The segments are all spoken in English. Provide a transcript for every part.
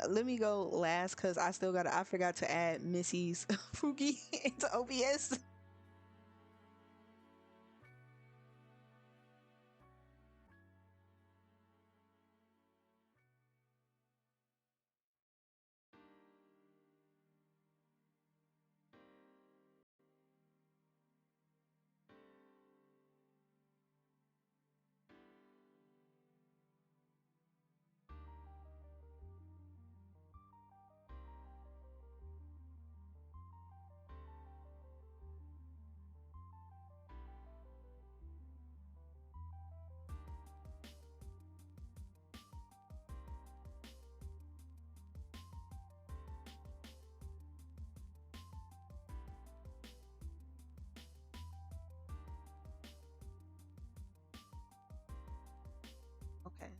Let me go last because I still got. I forgot to add Missy's Fuki into OBS. Okay.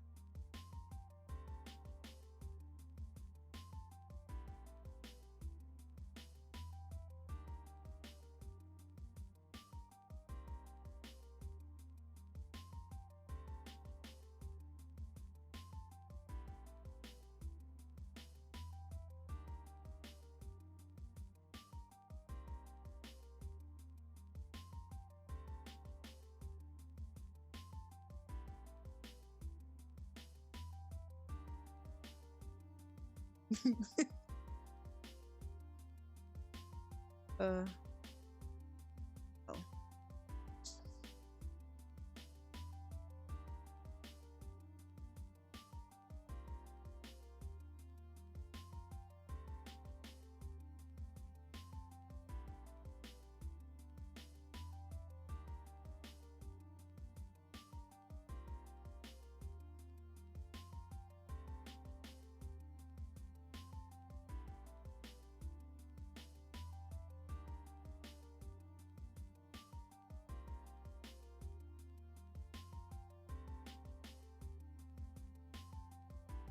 uh. Oh.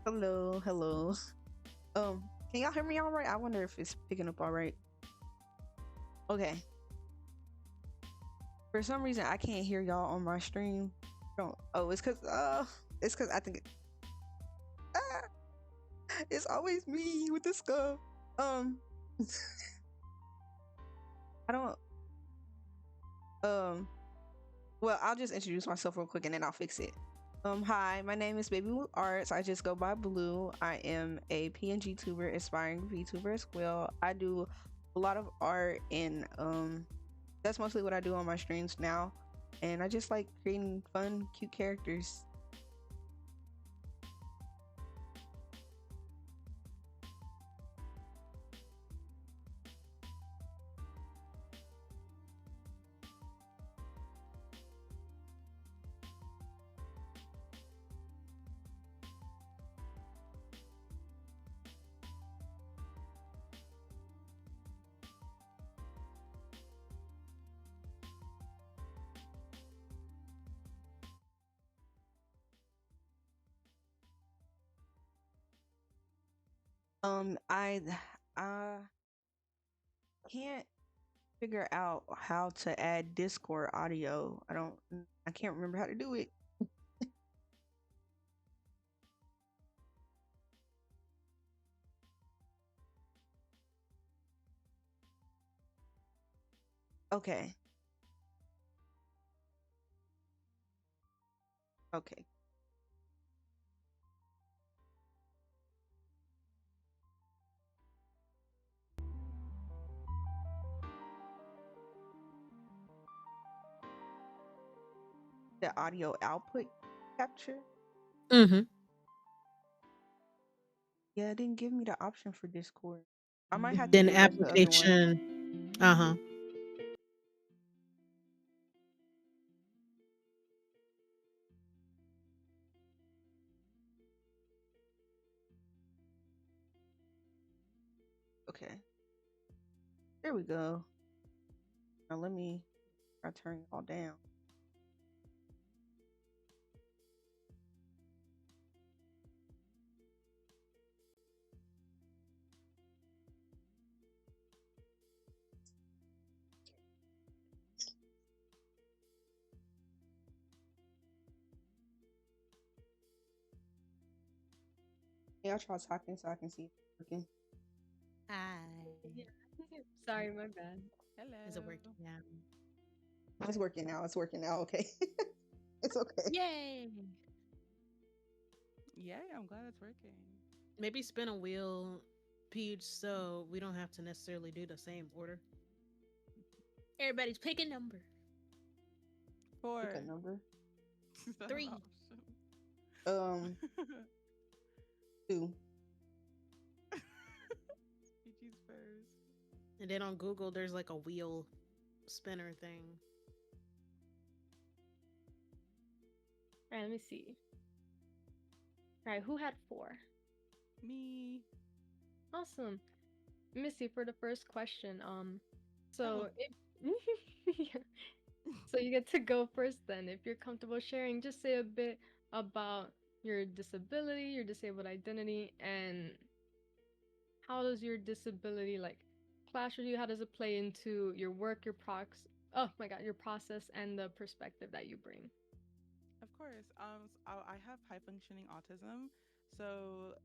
Hello. Hello. Can y'all hear me all right? I wonder if it's picking up all right. Okay. For some reason, I can't hear y'all on my stream. Don't. Oh, it's cause I think ah, it's always me with this stuff. Um, I don't. Um, well, I'll just introduce myself real quick and then I'll fix it. Hi, my name is Baby Blue Arts. I just go by Blue. I am a PNG tuber, aspiring VTuber as well. I do a lot of art and that's mostly what I do on my streams now. And I just like creating fun, cute characters. I uh can't figure out how to add Discord audio. I can't remember how to do it. Okay. Okay. The audio output capture. Mhm. Yeah, it didn't give me the option for Discord. I might have to Then do it as the other one. application. Uh-huh. Okay. There we go. Now let me I turn it all down. Yeah, I'll try talking so I can see if it's working. Hi. Yeah. Sorry, my bad. Is it Hello. working now? It's working now. It's working now. Okay. It's okay. Yay! Yay, I'm glad it's working. Maybe spin a wheel, Peach, so we don't have to necessarily do the same order. Everybody's pick a number. Pick a 4. number. Is that an 3. option? Um, 2. Peachy's first. And then on Google, there's like a wheel spinner thing. All right, let me see. All right, who had 4? Me. Awesome. Missy, for the first question, Oh. so if yeah. So you get to go first then. If you're comfortable sharing, just say a bit about your disability, your disabled identity, and how does your disability like clash with you? How does it play into your work, your prox oh my god, your process and the perspective that you bring? Of course. I have high functioning autism. So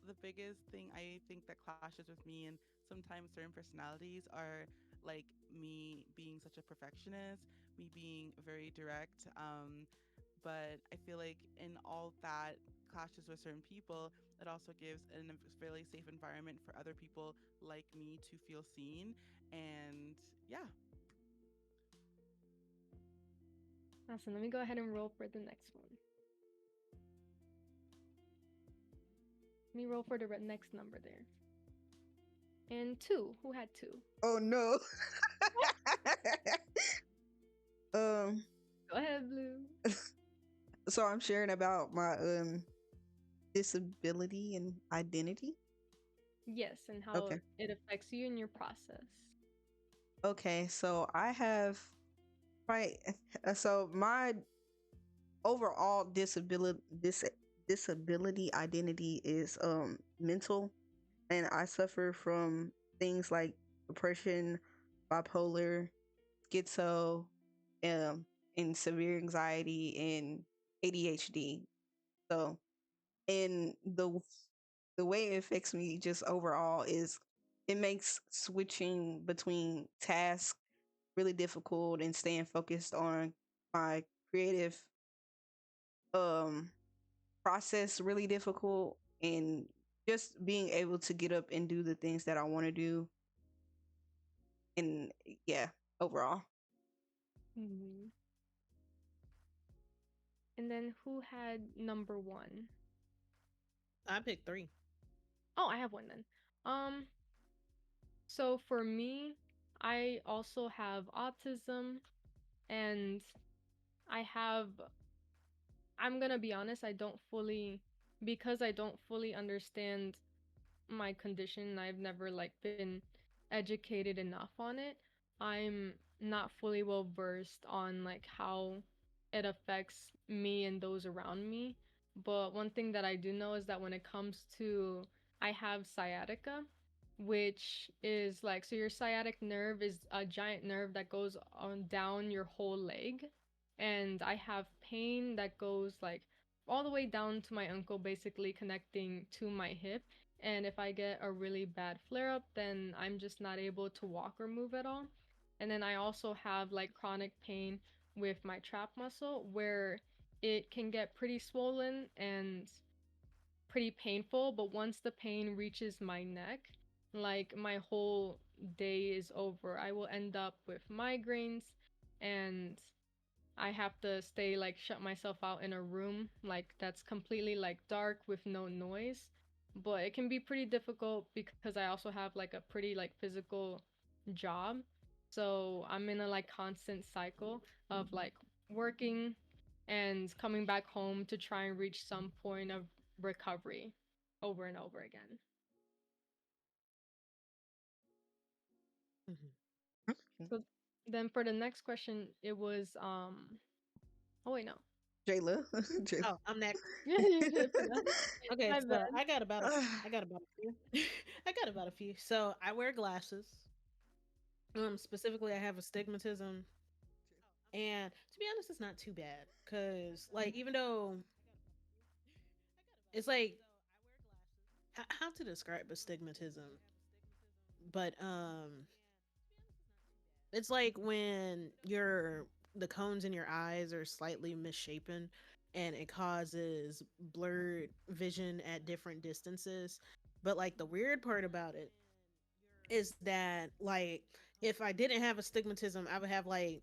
the biggest thing I think that clashes with me and sometimes certain personalities are like me being such a perfectionist, me being very direct. But I feel like in all that clashes with certain people, it also gives a fairly safe environment for other people like me to feel seen. And yeah, Awesome. Let me go ahead and roll for the next one. Let me roll for the next number there. And 2. Who had 2? Oh no. um, Go ahead, Blue. so I'm sharing about my disability and identity. Yes, and how Okay. it affects you in your process. Okay, so I have right. So my overall disability identity is mental, and I suffer from things like depression, bipolar, schizo, um, and severe anxiety and ADHD. So, and the way it affects me just overall is it makes switching between tasks really difficult and staying focused on my creative um process really difficult, and just being able to get up and do the things that I want to do, and yeah, overall. Mhm. And then who had number 1? I picked 3. Oh, I have one then. Um, so for me, I also have autism and I have I'm gonna be honest, because I don't fully understand my condition, I've never like been educated enough on it. I'm not fully well versed on like how it affects me and those around me. But one thing that I do know is that when it comes to I have sciatica, which is like so your sciatic nerve is a giant nerve that goes on down your whole leg, and I have pain that goes like all the way down to my ankle, basically connecting to my hip. And if I get a really bad flare up, then I'm just not able to walk or move at all. And then I also have like chronic pain with my trap muscle where it can get pretty swollen and pretty painful, but once the pain reaches my neck, like my whole day is over. I will end up with migraines, and I have to stay like shut myself out in a room like that's completely like dark with no noise. But it can be pretty difficult because I also have like a pretty like physical job. So I'm in a like constant cycle of like working and coming back home to try and reach some point of recovery over and over again. Mhm. So then for the next question, it was oh wait, no. Jayla. Jayla. Oh, I'm next. Yeah, you should have put that. Okay, My so bad. I got about a few. I got about a few. So I wear glasses. Specifically, I have astigmatism, and to be honest, it's not too bad because, like, even though it's like how to describe astigmatism, but it's like when your the cones in your eyes are slightly misshapen and it causes blurred vision at different distances. But like the weird part about it is that like if I didn't have astigmatism, I would have like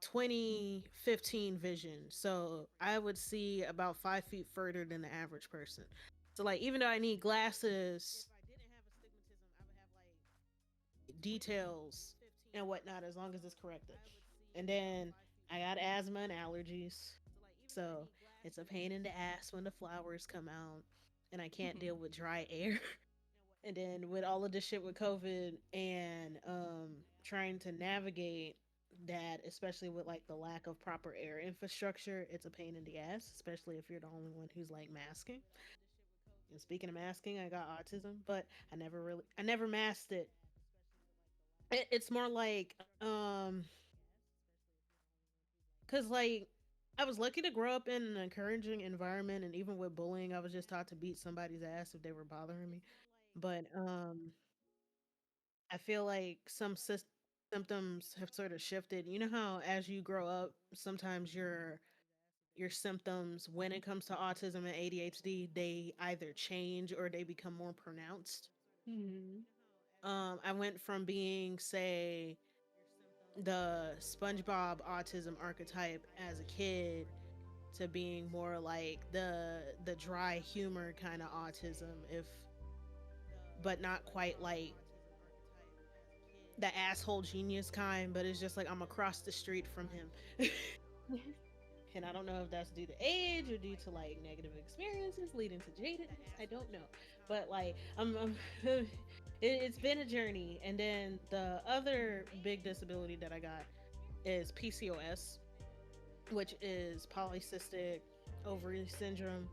2015 vision. So I would see about 5 feet further than the average person. So like even though I need glasses, details and whatnot as long as it's corrected. And then I got asthma and allergies. So it's a pain in the ass when the flowers come out and I can't deal with dry air. And then with all of this shit with COVID and trying to navigate that, especially with like the lack of proper air infrastructure, it's a pain in the ass, especially if you're the only one who's like masking. And speaking of masking, I got autism, but I never masked it. It's more like cuz like I was lucky to grow up in an encouraging environment, and even with bullying, I was just taught to beat somebody's ass if they were bothering me. But I feel like symptoms have sort of shifted. You know how as you grow up, sometimes your symptoms when it comes to autism and ADHD, they either change or they become more pronounced. Hmm. I went from being, say, the SpongeBob autism archetype as a kid to being more like the dry humor kind of autism, if but not quite like the asshole genius kind, but it's just like I'm across the street from him. And I don't know if that's due to age or due to like negative experiences leading to jadedness. I don't know, but like it's been a journey. And then the other big disability that I got is PCOS, which is polycystic ovary syndrome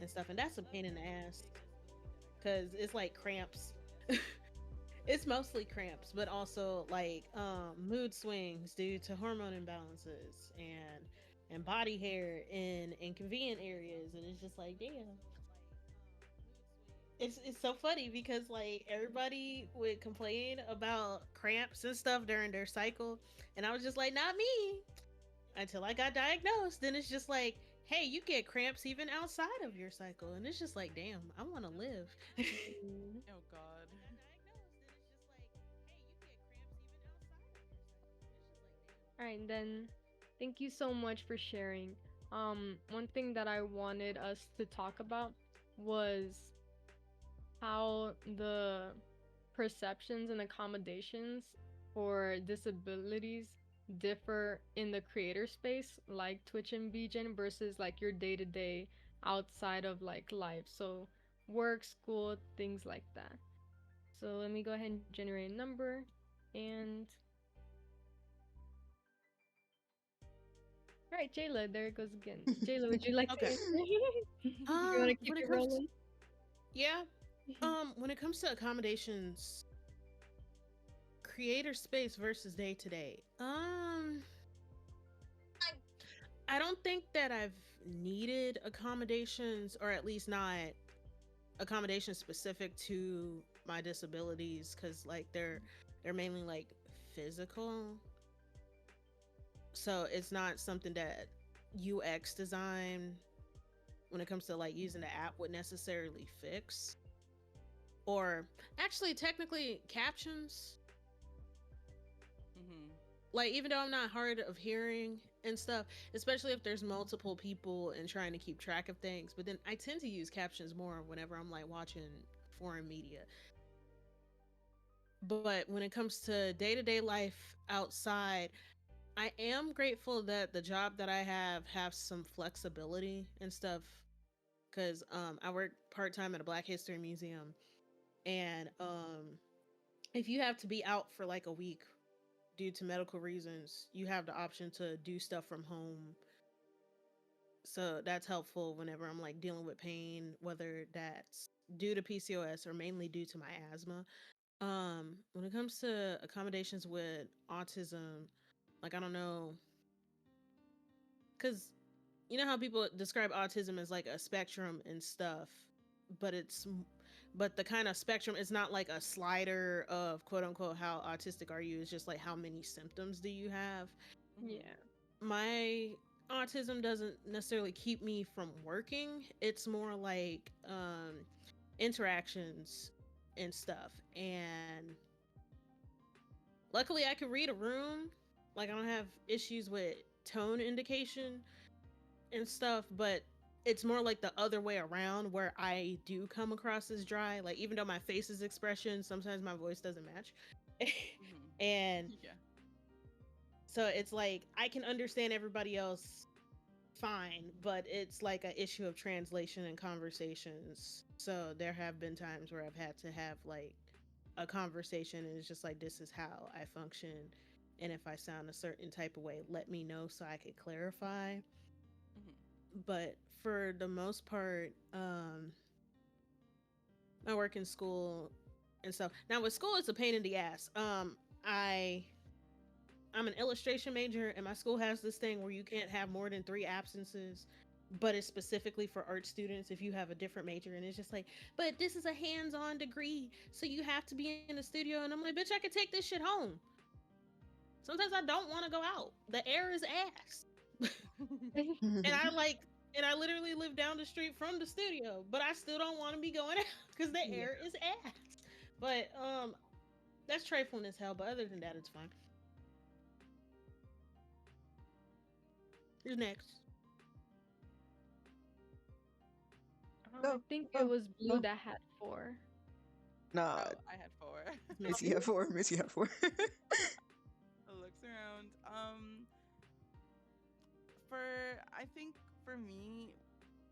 and stuff, and that's a pain in the ass because it's like cramps. It's mostly cramps, but also like mood swings due to hormone imbalances and body hair in inconvenient areas, and it's just like damn. It's so funny because like everybody would complain about cramps and stuff during their cycle, and I was just like, not me, until I got diagnosed. Then it's just like, hey, you get cramps even outside of your cycle, and it's just like, damn, I want to live. Mm. Oh God. All right, then thank you so much for sharing. One thing that I wanted us to talk about was how the perceptions and accommodations for disabilities differ in the creator space, like Twitch and VGen, versus like your day to day outside of like life. So, work, school, things like that. So, let me go ahead and generate a number. And, all right, Jayla, there it goes again. Jayla, would you like to Okay. answer? You want to keep When it it comes to, rolling? yeah, when it comes to accommodations, creator space versus day to day. I don't think that I've needed accommodations, or at least not accommodations specific to my disabilities, because like they're mainly like physical, so it's not something that UX design when it comes to like using the app would necessarily fix. Or actually, technically, captions. Mhm. Like even though I'm not hard of hearing and stuff, especially if there's multiple people and trying to keep track of things, but then I tend to use captions more whenever I'm like watching foreign media. But when it comes to day-to-day life outside, I am grateful that the job that I have some flexibility and stuff, cuz I work part-time at a Black History Museum, and if you have to be out for like a week due to medical reasons, you have the option to do stuff from home. So that's helpful whenever I'm like dealing with pain, whether that's due to PCOS or mainly due to my asthma. When it comes to accommodations with autism, like I don't know, cuz you know how people describe autism as like a spectrum and stuff, but but the kind of spectrum is not like a slider of quote unquote how autistic are you. It's just like how many symptoms do you have. Yeah. My autism doesn't necessarily keep me from working. It's more like interactions and stuff. And luckily I can read a room. Like I don't have issues with tone indication and stuff, but it's more like the other way around where I do come across as dry. Like even though my face's expression, sometimes my voice doesn't match. And Yeah. so it's like I can understand everybody else fine, but it's like a issue of translation and conversations. So there have been times where I've had to have like a conversation and it's just like this is how I function, and if I sound a certain type of way, let me know so I could clarify. Hmm. But for the most part, I work in school and stuff. Now with school, it's a pain in the ass. I I'm an illustration major, and my school has this thing where you can't have more than 3 absences, but it's specifically for art students if you have a different major. And it's just like, but this is a hands-on degree, so you have to be in the studio. And I'm like, bitch, I could take this shit home. Sometimes I don't want to go out. The air is ass. And I like, and I literally live down the street from the studio, but I still don't want to be going out because the Yeah. air is ass. But that's trifling as hell. But other than that, it's fine. Who's next? I Go, think it go, was Blue go. that had four. Nah, Oh, I had four. Missy. Missy had four. Missy had four. Looks around. For I think for me,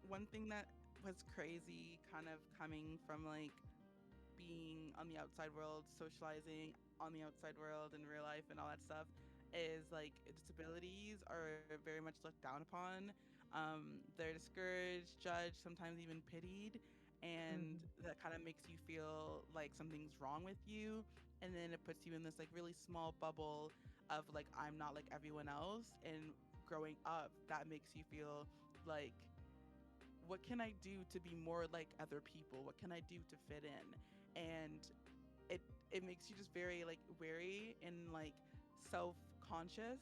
one thing that was crazy, kind of coming from like being on the outside world, socializing on the outside world in real life and all that stuff, is like disabilities are very much looked down upon. They're discouraged, judged, sometimes even pitied, and that kind of makes you feel like something's wrong with you. And then it puts you in this like really small bubble of like, I'm not like everyone else. And growing up, that makes you feel like, what can I do to be more like other people? What can I do to fit in? And it it makes you just very like wary and like self-conscious.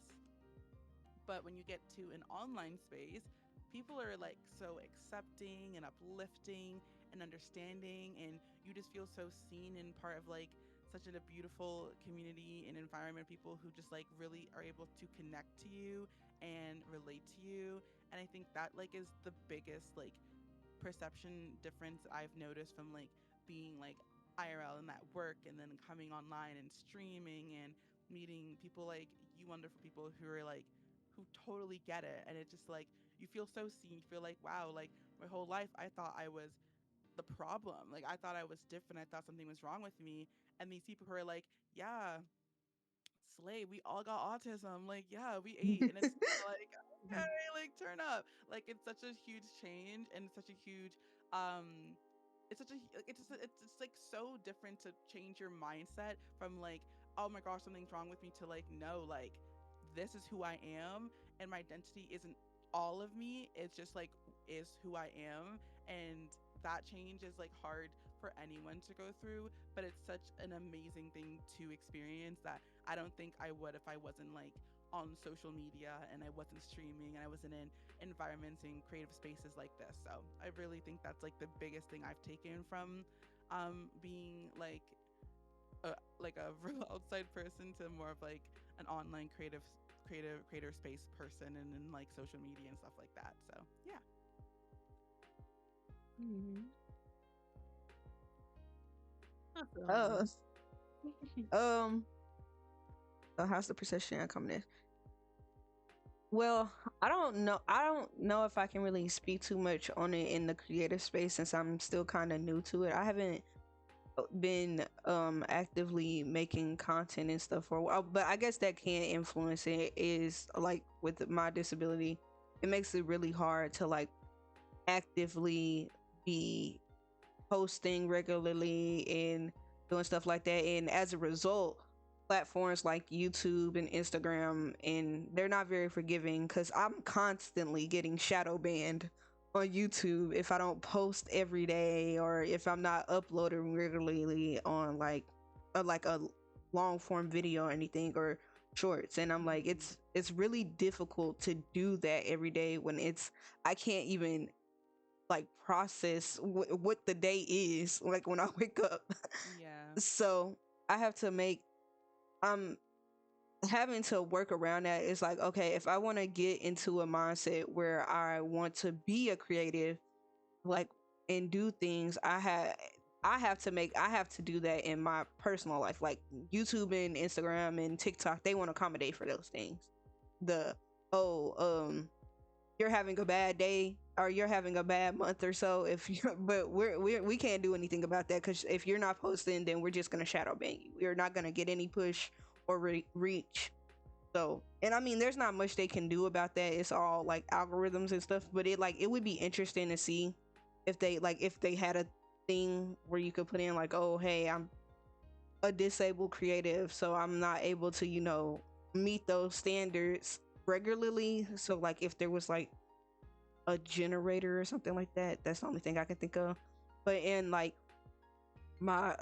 But when you get to an online space, people are like so accepting and uplifting and understanding, and you just feel so seen and part of like such a beautiful community and environment. People who just like really are able to connect to you and relate to you. And I think that like is the biggest like perception difference I've noticed from like being like IRL and that work and then coming online and streaming and meeting people like you, wonderful people who are like who totally get it. And it just like you feel so seen. You feel like, wow, like my whole life I thought I was the problem. Like I thought I was different. I thought something was wrong with me. And these people who are like, yeah, slay, we all got autism, like yeah, we ate. And it's like, okay, like turn up. Like it's such a huge change, and it's such a huge it's such a it's like so different to change your mindset from like, oh my gosh, something's wrong with me, to like, no, like this is who I am, and my identity isn't all of me, it's just like is who I am. And that change is like hard for anyone to go through, but it's such an amazing thing to experience that I don't think I would if I wasn't like on social media and I wasn't streaming and I wasn't in environments and creative spaces like this. So I really think that's like the biggest thing I've taken from being like a real outside person to more of like an online creator space person, and in like social media and stuff like that. So yeah. Mhm. uh, um. So how's the perception coming in? Well, I don't know if I can really speak too much on it in the creative space since I'm still kind of new to it. I haven't been actively making content and stuff for a while, but I guess that can influence it. Is like with my disability, it makes it really hard to like actively be posting regularly and doing stuff like that. And as a result, platforms like YouTube and Instagram, and they're not very forgiving because I'm constantly getting shadow banned on YouTube if I don't post every day or if I'm not uploading regularly on like a long form video or anything or shorts. And I'm like, Mhm. it's really difficult to do that every day when it's I can't even like process what the day is like when I wake up. Yeah. So I have to make I'm having to work around that. It's like, okay, if I want to get into a mindset where I want to be a creative, like, and do things, I have to do that in my personal life. Like YouTube and Instagram and TikTok, they want to accommodate for those things. The oh, you're having a bad day or you're having a bad month or so if you but we can't do anything about that because if you're not posting then we're just going to shadow ban you. You're not going to get any push or reach. So, and I mean, there's not much they can do about that. It's all like algorithms and stuff. But it would be interesting to see if they had a thing where you could put in like, oh, hey, I'm a disabled creative, so I'm not able to, meet those standards regularly. So, like, if there was like a generator or something like that, that's the only thing I can think of. But in like my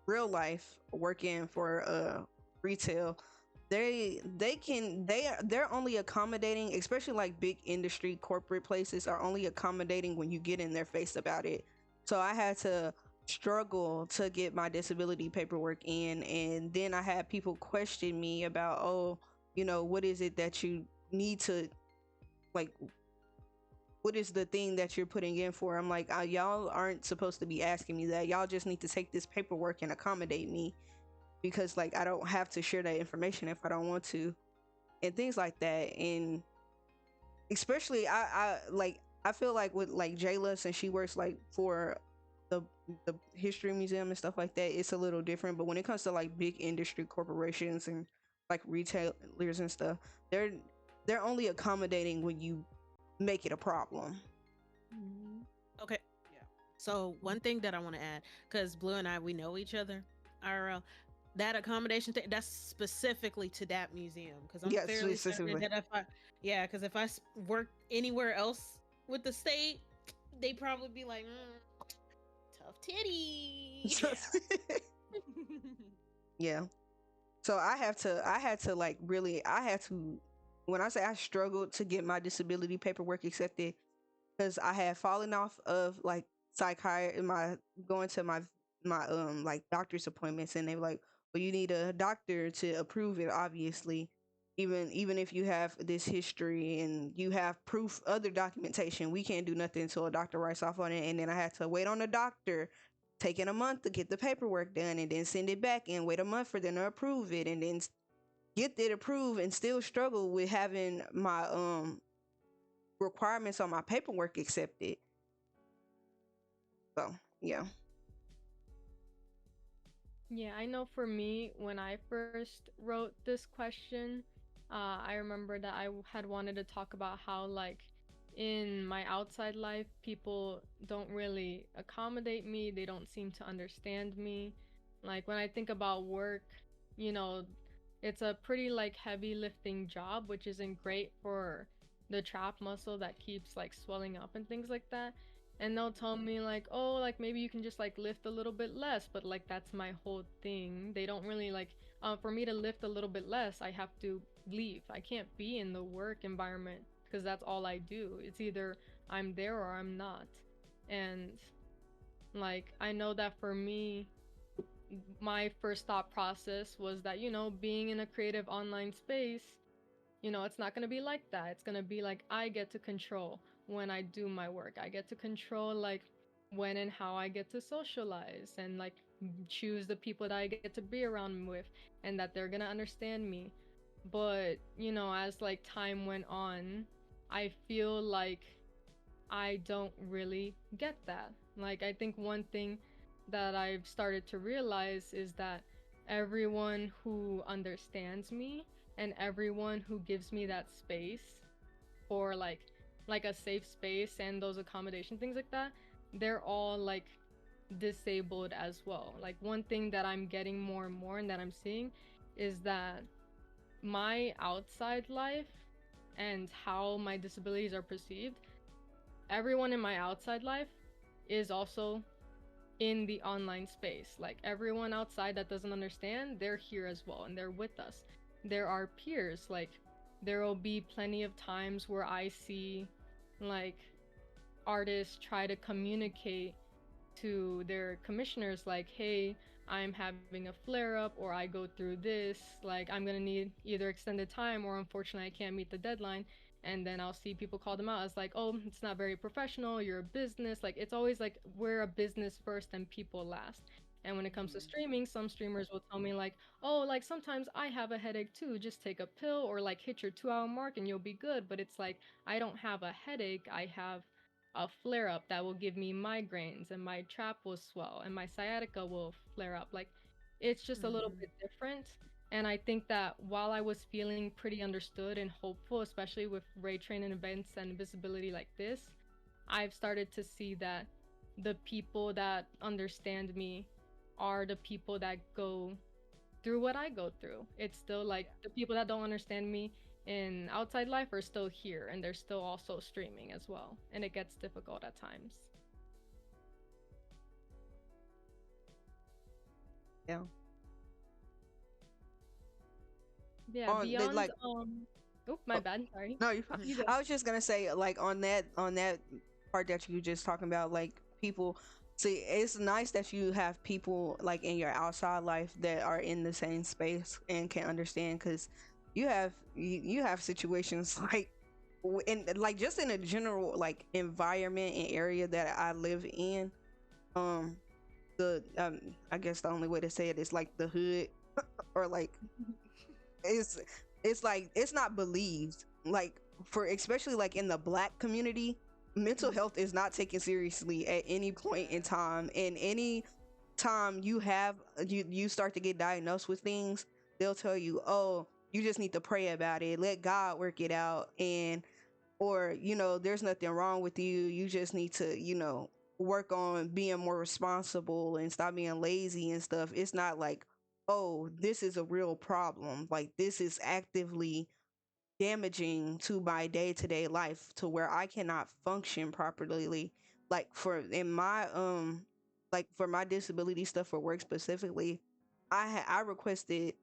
real life working for retail, they're only accommodating, especially like big industry corporate places are only accommodating when you get in their face about it. So I had to struggle to get my disability paperwork in, and then I had people question me about, oh, what is it that you need to, like, what is the thing that you're putting in for? I'm like, y'all aren't supposed to be asking me that. Y'all just need to take this paperwork and accommodate me because like I don't have to share that information if I don't want to, and things like that. And especially I feel like with like Jayla, since she works like for the the history museum and stuff like that, it's a little different. But when it comes to like big industry corporations and like retailers and stuff, they're they're only accommodating when you make it a problem. Mhm. Okay. Yeah. So one thing that I want to add, because Blue and I we know each other, IRL, that accommodation thing that's specifically to that museum. Because I'm Yes, fairly certain specifically. that yeah, because if I worked anywhere else with the state, they probably be like, tough titty. Yeah. Yeah. So I had to like really, I had to, when I say I struggled to get my disability paperwork accepted, because I had fallen off of like psychiatry, my going to my like doctor's appointments, and they were like, well, you need a doctor to approve it, obviously. Even if you have this history and you have proof, other documentation, we can't do nothing until a doctor writes off on it. And then I had to wait on the doctor, taking a month to get the paperwork done, and then send it back and wait a month for them to approve it, and then get it approved, and still struggle with having my requirements on my paperwork accepted. So yeah. Yeah, I know for me, when I first wrote this question, I remember that had wanted to talk about how, like, in my outside life, people don't really accommodate me, they don't seem to understand me. Like, when I think about work, you know, it's a pretty, like, heavy lifting job, which isn't great for the trap muscle that keeps, like, swelling up and things like that. And they'll tell me like, oh, like maybe you can just like lift a little bit less, but like that's my whole thing. They don't really like, for me to lift a little bit less, I have to leave. I can't be in the work environment because that's all I do. It's either I'm there or I'm not. And like I know that for me, my first thought process was that, being in a creative online space, it's not going to be like that. It's going to be like I get to control when I do my work. I get to control like when and how I get to socialize and like choose the people that I get to be around with and that they're going to understand me. But, as like time went on, I feel like I don't really get that. Like, I think one thing that I've started to realize is that everyone who understands me and everyone who gives me that space for like a safe space and those accommodation things like that, they're all like disabled as well. Like one thing that I'm getting more and more and that I'm seeing is that my outside life and how my disabilities are perceived everyone in my outside life is also in the online space. Like everyone outside that doesn't understand, they're here as well and they're with us. There are peers. Like there will be plenty of times where I see like artists try to communicate to their commissioners like, hey, I'm having a flare up or I go through this, like I'm gonna need either extended time or unfortunately I can't meet the deadline. And then I'll see people call them out as like, oh, it's not very professional, you're a business. Like it's always like we're a business first and people last. And when it comes to Mhm. streaming, some streamers will tell me like, oh, like sometimes I have a headache too, just take a pill or like hit your 2 hour mark and you'll be good. But it's like I don't have a headache, I have a flare up that will give me migraines and my trap will swell and my sciatica will flare up. Like it's just a little Mm-hmm. bit different. And I think that while I was feeling pretty understood and hopeful, especially with ray training events and visibility like this, I've started to see that the people that understand me are the people that go through what I go through. It's still like Yeah. the people that don't understand me in outside life are still here and they're still also streaming as well. And it gets difficult at times. Yeah. Yeah, On they beyond like oh, my oh, bad, sorry. no, You go. I was just gonna say like on that part that you just talking about, like people see it's nice that you have people like in your outside life that are in the same space and can understand because you have situations like in like just in a general like environment and area that I live in. Um, the I guess the only way to say it is like the hood or like it's like it's not believed like for especially like in the black community, mental Mhm. health is not taken seriously at any point in time. And any time you have you start to get diagnosed with things, they'll tell you, oh, you just need to pray about it, let God work it out. And or there's nothing wrong with you, you just need to work on being more responsible and stop being lazy and stuff. It's not like, oh, this is a real problem, like this is actively damaging to my day-to-day life to where I cannot function properly. Like for in my like for my disability stuff for work specifically, I requested,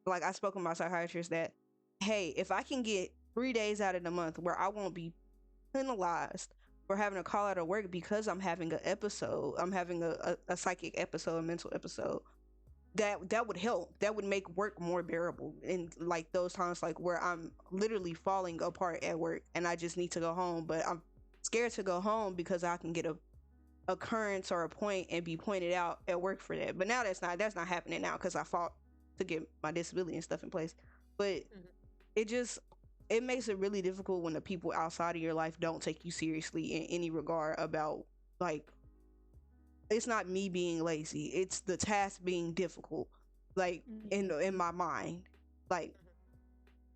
like I spoke with my psychiatrist that, hey, if I can get 3 days out of the month where I won't be penalized for having to call out of work because I'm having an episode, I'm having a psychic episode, a mental episode, that would help. That would make work more bearable in like those times like where I'm literally falling apart at work and I just need to go home, but I'm scared to go home because I can get a occurrence or a point and be pointed out at work for that. But now that's not happening now because I fought to get my disability and stuff in place. But Mm-hmm. it just it makes it really difficult when the people outside of your life don't take you seriously in any regard about like it's not me being lazy, it's the task being difficult, like in my mind. Like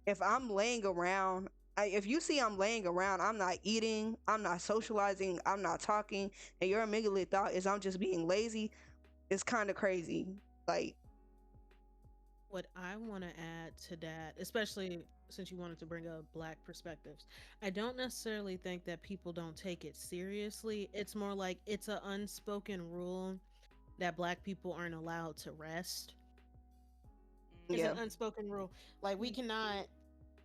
if I'm laying around, if you see I'm laying around, I'm not eating, I'm not socializing, I'm not talking, and your immediate thought is I'm just being lazy, it's kind of crazy. Like What I want to add to that, especially since you wanted to bring up black perspectives, I don't necessarily think that people don't take it seriously. It's more like it's an unspoken rule that black people aren't allowed to rest. It's an yeah. unspoken rule. Like we cannot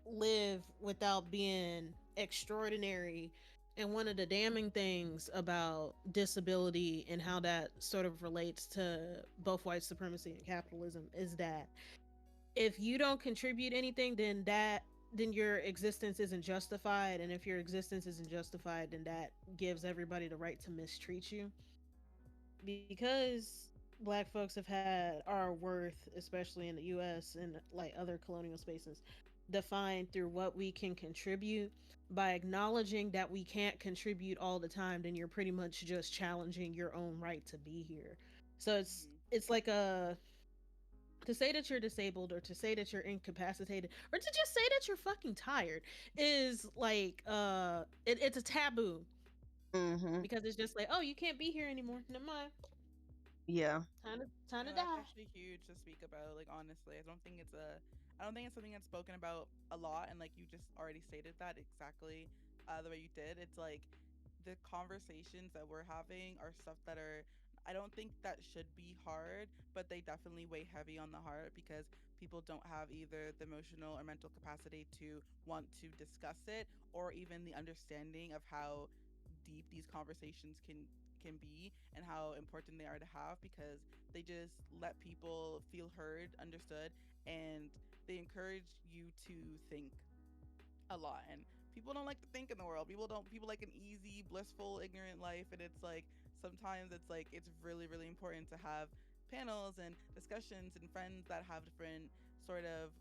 live without being extraordinary. And one of the damning things about disability and how that sort of relates to both white supremacy and capitalism is that if you don't contribute anything, then your existence isn't justified. And if your existence isn't justified, then that gives everybody the right to mistreat you. Because black folks have had our worth, especially in the US and like other colonial spaces, defined through what we can contribute. By acknowledging that we can't contribute all the time, then you're pretty much just challenging your own right to be here. So Mhm. it's like a to say that you're disabled or to say that you're incapacitated or to just say that you're fucking tired is like it's a taboo Mm-hmm. because it's just like, oh, you can't be here anymore, never mind, Yeah. time to No, that's die. actually huge to speak about. Like honestly, I don't think it's something that's spoken about a lot. And like you just already stated that exactly the way you did. It's like the conversations that we're having are stuff that are, I don't think that should be hard, but they definitely weigh heavy on the heart because people don't have either the emotional or mental capacity to want to discuss it, or even the understanding of how deep these conversations can be and how important they are to have, because they just let people feel heard, understood, and they encourage you to think a lot. And people don't like to think in the world. People like an easy, blissful, ignorant life. And it's like sometimes it's like it's really, really important to have panels and discussions and friends that have different sort of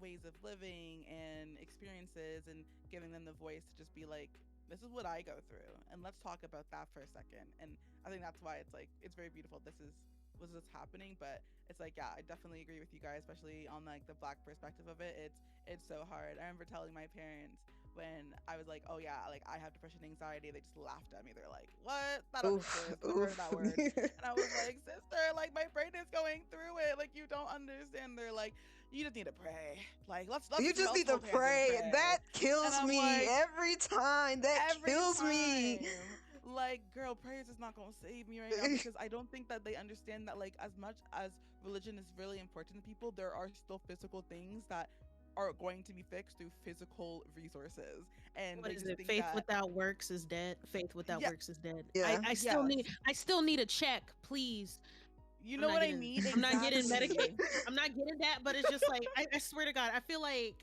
ways of living and experiences, and giving them the voice to just be like, this is what I go through, and let's talk about that for a second. And I think that's why it's like it's very beautiful. This is was just happening. But it's like, yeah, I definitely agree with you guys, especially on like the black perspective of it. It's so hard. I remember telling my parents when I was like, oh yeah, like I have depression and anxiety, they just laughed at me. They're like, what, that don't Oof, exist, never heard oof. that word. And I was like, sister, like my brain is going through it, like you don't understand. They're like, you just need to pray, like let's You just let's need to hold hands and pray. pray. That And kills I'm me like, every time. That every kills me. time, like girl, prayers is not gonna save me right now, because I don't think that they understand that like as much as religion is really important to people, there are still physical things that are going to be fixed through physical resources, and What they is just it? think Faith that, without works is dead. Faith without yeah, works is dead. I, Yeah. I still need yes, I still need a check, please. you I'm know not what I getting mean, I'm not getting Medicaid. exactly. I'm not getting that, but it's just like I swear to God, I feel like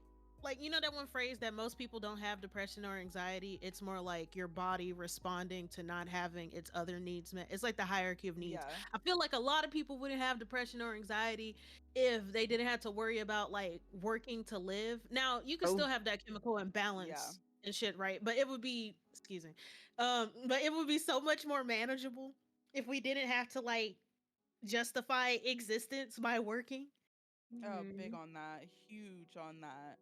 you know that one phrase that most people don't have depression or anxiety. It's more like your body responding to not having its other needs met. It's like the hierarchy of needs. Yeah, I feel like a lot of people wouldn't have depression or anxiety if they didn't have to worry about like working to live. Now you can Oh, still have that chemical yeah. imbalance and shit, right? But it would be, excuse me, but it would be so much more manageable if we didn't have to like justify existence by working. Oh, big Mhm. on that. Huge on that.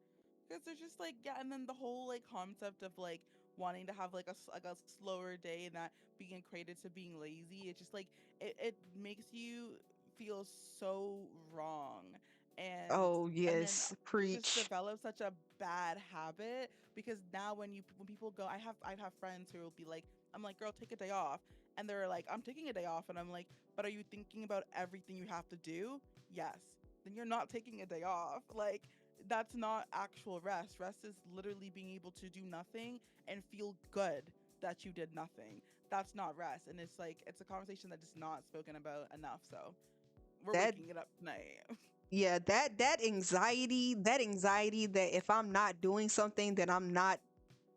Because there's just like, yeah, and then the whole like concept of like wanting to have like like a slower day, and that being equated to being lazy. It's just like it makes you feel so wrong. And oh and then yes. you just Preach. develop such a bad habit, because now when people go, I have friends who will be like, I'm like, girl, take a day off. And they're like, I'm taking a day off, and I'm like, but are you thinking about everything you have to do? Yes. Then you're not taking a day off. Like, that's not actual rest. Rest is literally being able to do nothing and feel good that you did nothing. That's not rest. And it's like, it's a conversation that is not spoken about enough. So we're That waking it up tonight. yeah, that anxiety that if I'm not doing something, then I'm not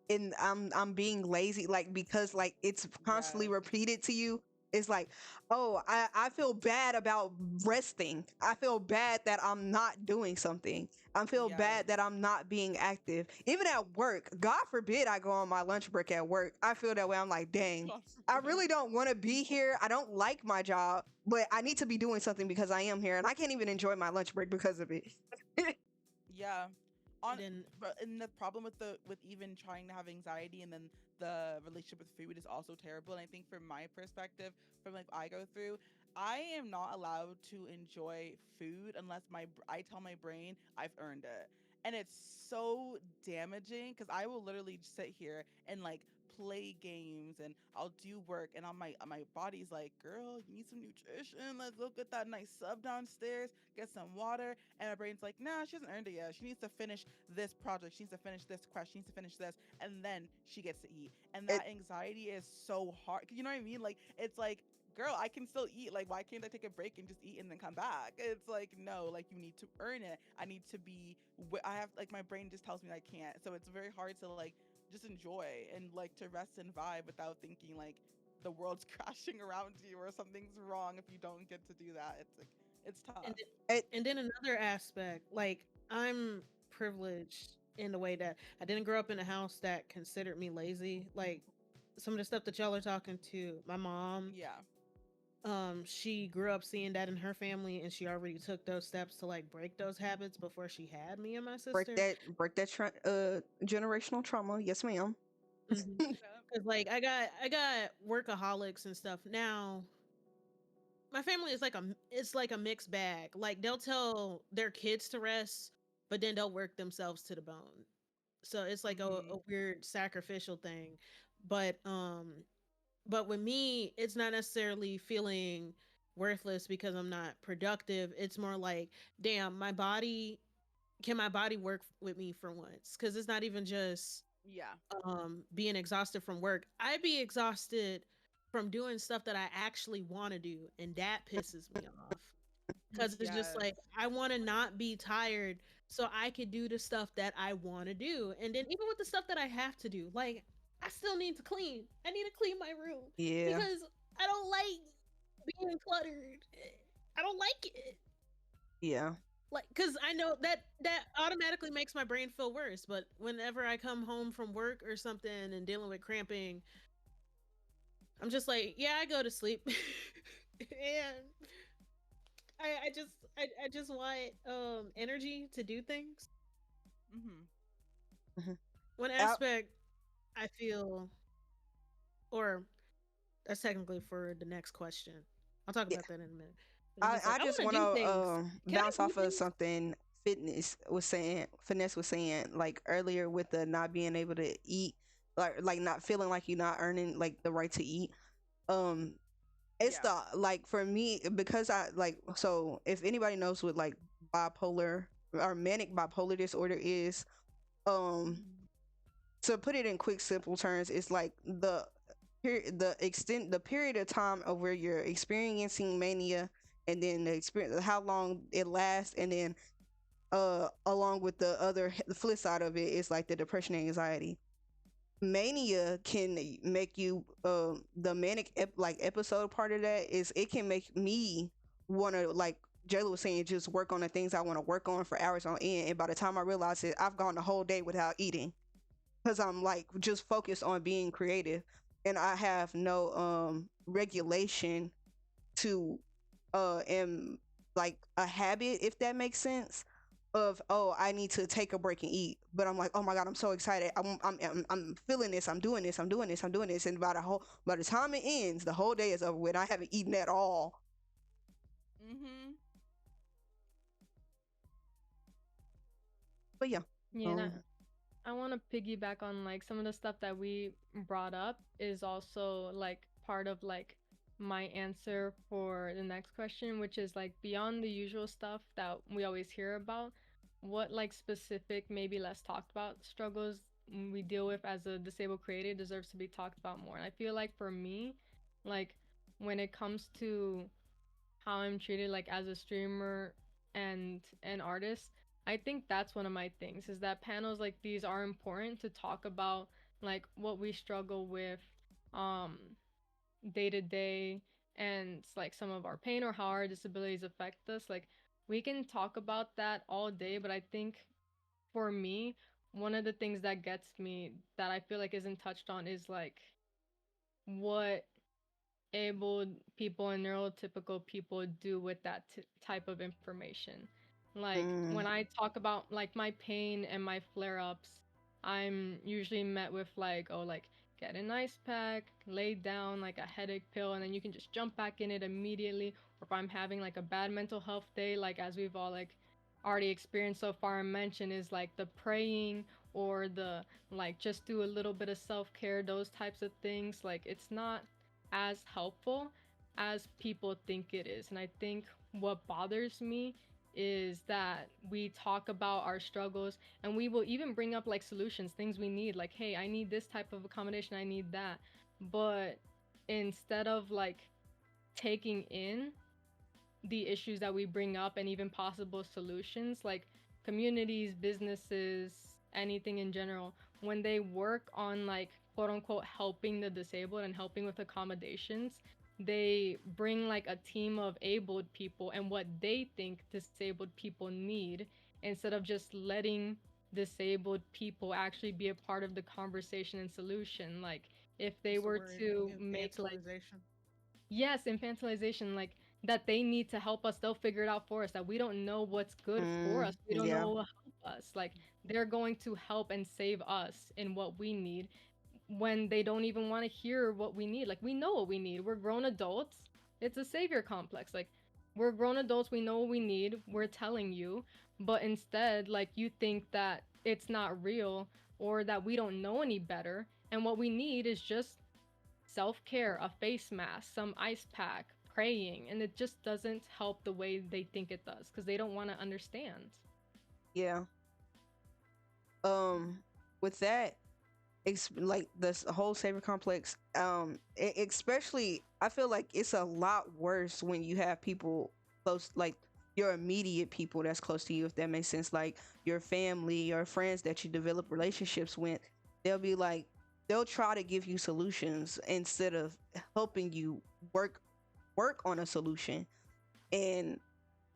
and I'm being lazy, like because like it's constantly Yes. repeated to you. It's like, oh, I feel bad about resting. I feel bad that I'm not doing something. I feel Yes. bad that I'm not being active. Even at work, God forbid I go on my lunch break at work. I feel that way. I'm like, dang, God I forbid. really don't want to be here. I don't like my job, but I need to be doing something because I am here, and I can't even enjoy my lunch break because of it. Yeah. And On then but and the problem with the with even trying to have anxiety, and then the relationship with food is also terrible. And I think from my perspective, from like I go through, I am not allowed to enjoy food unless I tell my brain I've earned it. And it's so damaging, because I will literally sit here and like play games, and I'll do work, and on my body's like, girl, you need some nutrition. Let's go get that nice sub downstairs, get some water. And my brain's like, nah, she hasn't earned it yet. She needs to finish this project. She needs to finish this quest. She needs to finish this. And then she gets to eat. And It that anxiety is so hard. You know what I mean? Like, it's like, girl, I can still eat. Like, why can't I take a break and just eat and then come back? It's like, no, like, you need to earn it. I need to be, I have, like, my brain just tells me I can't. So it's very hard to, like, just enjoy and, like, to rest and vibe without thinking, like, the world's crashing around you or something's wrong if you don't get to do that. It's like, it's and tough. then, it and then another aspect, like I'm privileged in the way that I didn't grow up in a house that considered me lazy. Like some of the stuff that y'all are talking to, my mom, Yeah. she grew up seeing that in her family and she already took those steps to like break those habits before she had me and my sister. break that generational trauma. Yes, ma'am. hmm Cause like I got workaholics and stuff. Now my family is like it's like a mixed bag. Like they'll tell their kids to rest, but then they'll work themselves to the bone. So it's like a Mhm. weird sacrificial thing. but but with me, it's not necessarily feeling worthless because I'm not productive. It's more like, damn, my body, can my body work with me for once? Cuz it's not even just Yeah. being exhausted from work. I be exhausted from doing stuff that I actually want to do, and that pisses me off. Cuz it's just Yes. like I want to not be tired so I could do the stuff that I want to do. And then even with the stuff that I have to do, like I still need to clean. I need to clean my room Yeah, because I don't like being cluttered. I don't like it. yeah, Like cuz I know that that automatically makes my brain feel worse, but whenever I come home from work or something and dealing with cramping, I'm just like, yeah, I go to sleep. And I just want energy to do things. Mhm. mhm. One I, aspect I feel, or that's technically for the next question. I'll talk yeah. about that in a minute. It's I just like I I just want want to do to things. Can I bounce do off of things? something finesse was saying like earlier with the not being able to eat, like not feeling like you're not earning like the right to eat. Um, it's Yeah. the like for me because I like so if anybody knows what like bipolar or manic bipolar disorder is, um, Mhm. to put it in quick simple terms, it's like the period of time of where you're experiencing mania, and then the experience how long it lasts, and then along with the flip side of it is like the depression and anxiety. Mania can make you the like episode part of that is it can make me want to, like Jayla was saying, just work on the things I want to work on for hours on end, and by the time I realize it, I've gone the whole day without eating because I'm like just focused on being creative, and I have no regulation to am like a habit, if that makes sense, of oh I need to take a break and eat, but I'm like, oh my god, I'm so excited, I'm feeling this, I'm doing this, I'm doing this, I'm doing this, and by the time it ends, the whole day is over with, I haven't eaten at all. Mhm. But yeah. Yeah, and um I want to piggyback on like some of the stuff that we brought up is also like part of like my answer for the next question, which is like beyond the usual stuff that we always hear about, what like specific, maybe less talked about struggles we deal with as a disabled creative deserves to be talked about more. And I feel like for me, like when it comes to how I'm treated like as a streamer and an artist, I think that's one of my things is that panels like these are important to talk about like what we struggle with um day to day and like some of our pain or how our disabilities affect us. Like we can talk about that all day, but I think for me, one of the things that gets me that I feel like isn't touched on is like what able people and neurotypical people do with that type of information. Like when mm, I talk about like my pain and my flare ups, I'm usually met with like, oh, like get an ice pack, lay down like a headache pill, and then you can just jump back in it immediately. Or if I'm having like a bad mental health day, like as we've all like already experienced so far and mentioned, is like the praying or the like just do a little bit of self care, those types of things. Like it's not as helpful as people think it is. And I think what bothers me is that we talk about our struggles and we will even bring up like solutions, things we need, like, hey, I need this type of accommodation, I need that. But instead of like taking in the issues that we bring up and even possible solutions, like communities, businesses, anything in general, when they work on like quote unquote helping the disabled and helping with accommodations, they bring like a team of abled people and what they think disabled people need instead of just letting disabled people actually be a part of the conversation and solution. Like if they What's the were word? to make like, Infantilization. yes, infantilization, like that they need to help us, they'll figure it out for us, that we don't know what's good for us, we don't know yeah. what will help us. Like they're going to help and save us in what we need when they don't even want to hear what we need. Like we know what we need. We're grown adults. It's a savior complex. Like we're grown adults, we know what we need. We're telling you, but instead like you think that it's not real or that we don't know any better. And what we need is just self care, a face mask, some ice pack, praying. And it just doesn't help the way they think it does because they don't want to understand. Yeah. Um, with that, like this whole savior complex, especially I feel like it's a lot worse when you have people close, like your immediate people that's close to you, if that makes sense, like your family or friends that you develop relationships with. They'll be like, they'll try to give you solutions instead of helping you work on a solution. And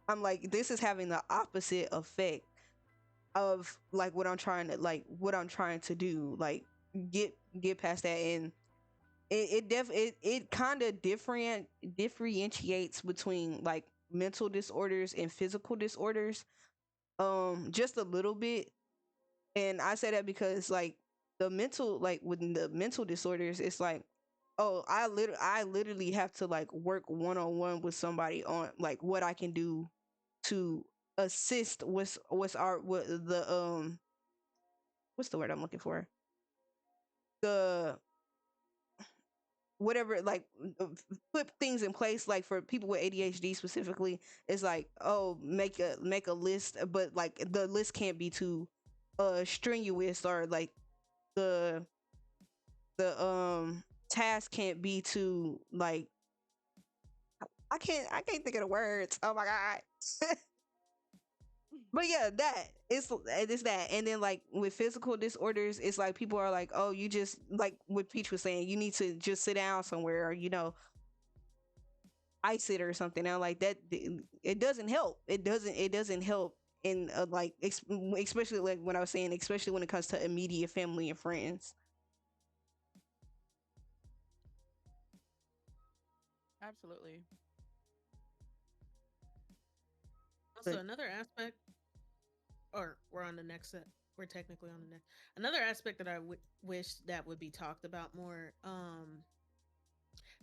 I'm like, this is having the opposite effect of like what I'm trying to do, like get past that. And it kind of differentiates between like mental disorders and physical disorders, just a little bit. And I say that because like the mental, like with the mental disorders, it's like, oh, I literally have to like work one on one with somebody on like what I can do to assist with what the what's the word I'm looking for, the whatever, like put things in place, like for people with ADHD specifically. It's like, oh, make a list, but like the list can't be too strenuous, or like the task can't be too like, I can't think of the words, oh my god. But yeah, that it's that. And then like with physical disorders, it's like people are like, oh, you just, like what Peach was saying, you need to just sit down somewhere, or ice it or something. Now like that, it doesn't help. It doesn't help in like especially like when I was saying, especially when it comes to immediate family and friends. Absolutely. Also, But another aspect, or we're on the next set. We're technically on the next. Another aspect that I wish that would be talked about more.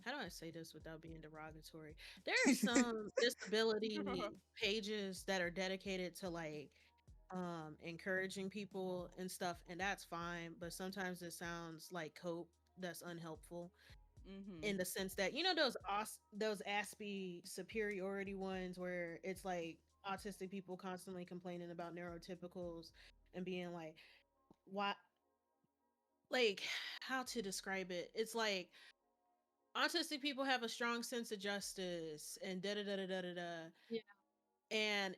How do I say this without being derogatory? There are some disability pages that are dedicated to like encouraging people and stuff, and that's fine, but sometimes it sounds like cope that's unhelpful, in Mhm. the sense that, you know, those aspie superiority ones where it's like autistic people constantly complaining about neurotypicals and being like, why, like, how to describe it, it's like autistic people have a strong sense of justice and da da da da da da da. Yeah. And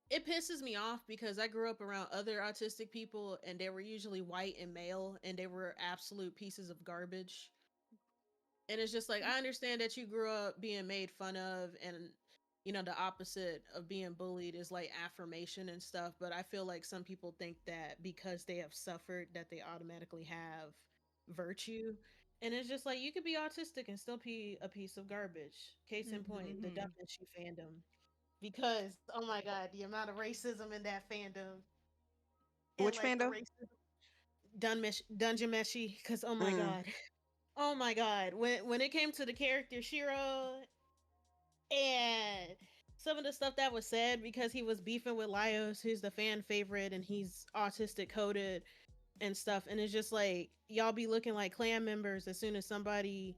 it pisses me off because I grew up around other autistic people and they were usually white and male and they were absolute pieces of garbage. And it's just like, I understand that you grew up being made fun of, and you know, the opposite of being bullied is like affirmation and stuff, but I feel like some people think that because they have suffered that they automatically have virtue. And it's just like, you could be autistic and still be a piece of garbage. Case in point, the Dumb Mhm. Issue fandom. Because oh my god, the amount of racism in that fandom, and which like the fandom? racism Dungeon Meshi, because oh my Mm. god. Oh my god. When it came to the character Shiro and some of the stuff that was said because he was beefing with Laios, who's the fan favorite and he's autistic coded and stuff. And it's just like, y'all be looking like clan members as soon as somebody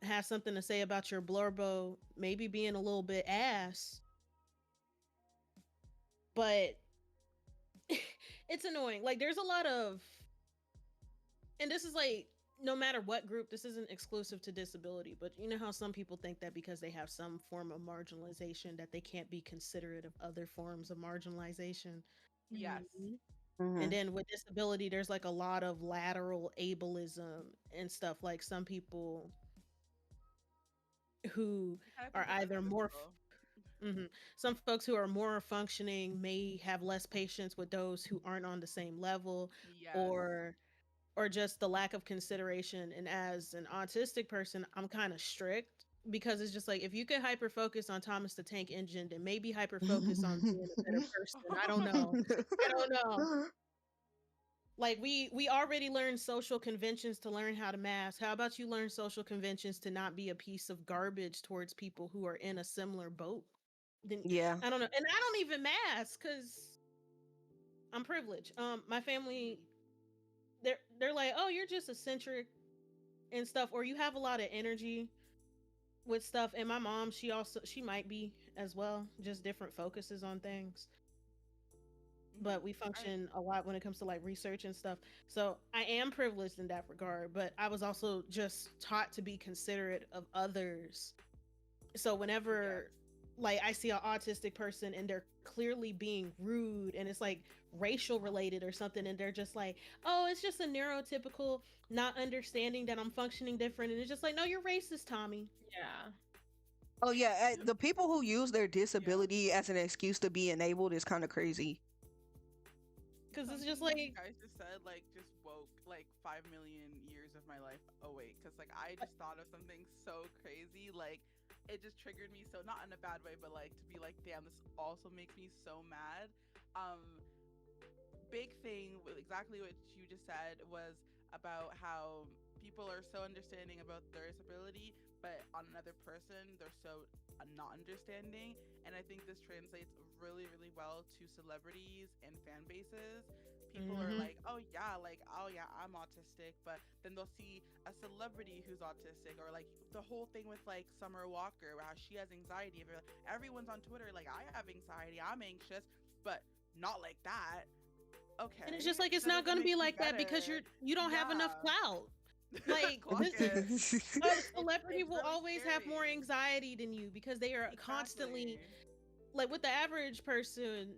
has something to say about your blurbo, maybe being a little bit ass, but it's annoying. Like there's a lot of, and this is like, no matter what group, this isn't exclusive to disability, but you know how some people think that because they have some form of marginalization that they can't be considerate of other forms of marginalization. Yes. Mhm. And Mm-hmm. then with disability there's like a lot of lateral ableism and stuff, like some people who I kind of are think about either that as more well. some folks who are more functioning may have less patience with those who aren't on the same level, Yes. or just the lack of consideration. And as an autistic person, I'm kind of strict because it's just like, if you could hyper focus on Thomas the Tank Engine, then maybe hyper focus on being a better person. I don't know. I don't know. Like we already learned social conventions to learn how to mask. How about you learn social conventions to not be a piece of garbage towards people who are in a similar boat? Then Yeah. I don't know. And I don't even mask cuz I'm privileged. My family, they're like, oh, you're just eccentric and stuff, or you have a lot of energy with stuff. And my mom, she might be as well, just different focuses on things. Hmm. But we I function a lot when it comes to like research and stuff. So I am privileged in that regard, but I was also just taught to be considerate of others. So yes. whenever like I see an autistic person and they're clearly being rude and it's like racial related or something and they're just like, "Oh, it's just a neurotypical not understanding that I'm functioning different." And it's just like, "No, you're racist, Tommy." Yeah. Oh yeah, the people who use their Yeah. disability as an excuse to be enabled is kind of crazy. Cuz it's just Something you like guys just said like just woke like 5 million years of my life awake because like I just thought of something so crazy, like it just triggered me, so not in a bad way, but like to be like, damn, this also makes me so mad. um Big thing with exactly what you just said was about how people are so understanding about their disability, but on another person, they're so not understanding. And I think this translates really, really well to celebrities and fan bases. People are mhm. like, oh yeah, I'm autistic, but then they'll see a celebrity who's autistic, or like the whole thing with like Summer Walker, how she has anxiety. Everyone's on Twitter like, I have anxiety, I'm anxious, but not like that. And it's Okay, just like it's that not doesn't going to make be you like that because better. you don't have enough Yeah. clout. Like Clock this it. a It's celebrity it's will really always have more scary. anxiety than you because they are constantly Exactly. like with the average person,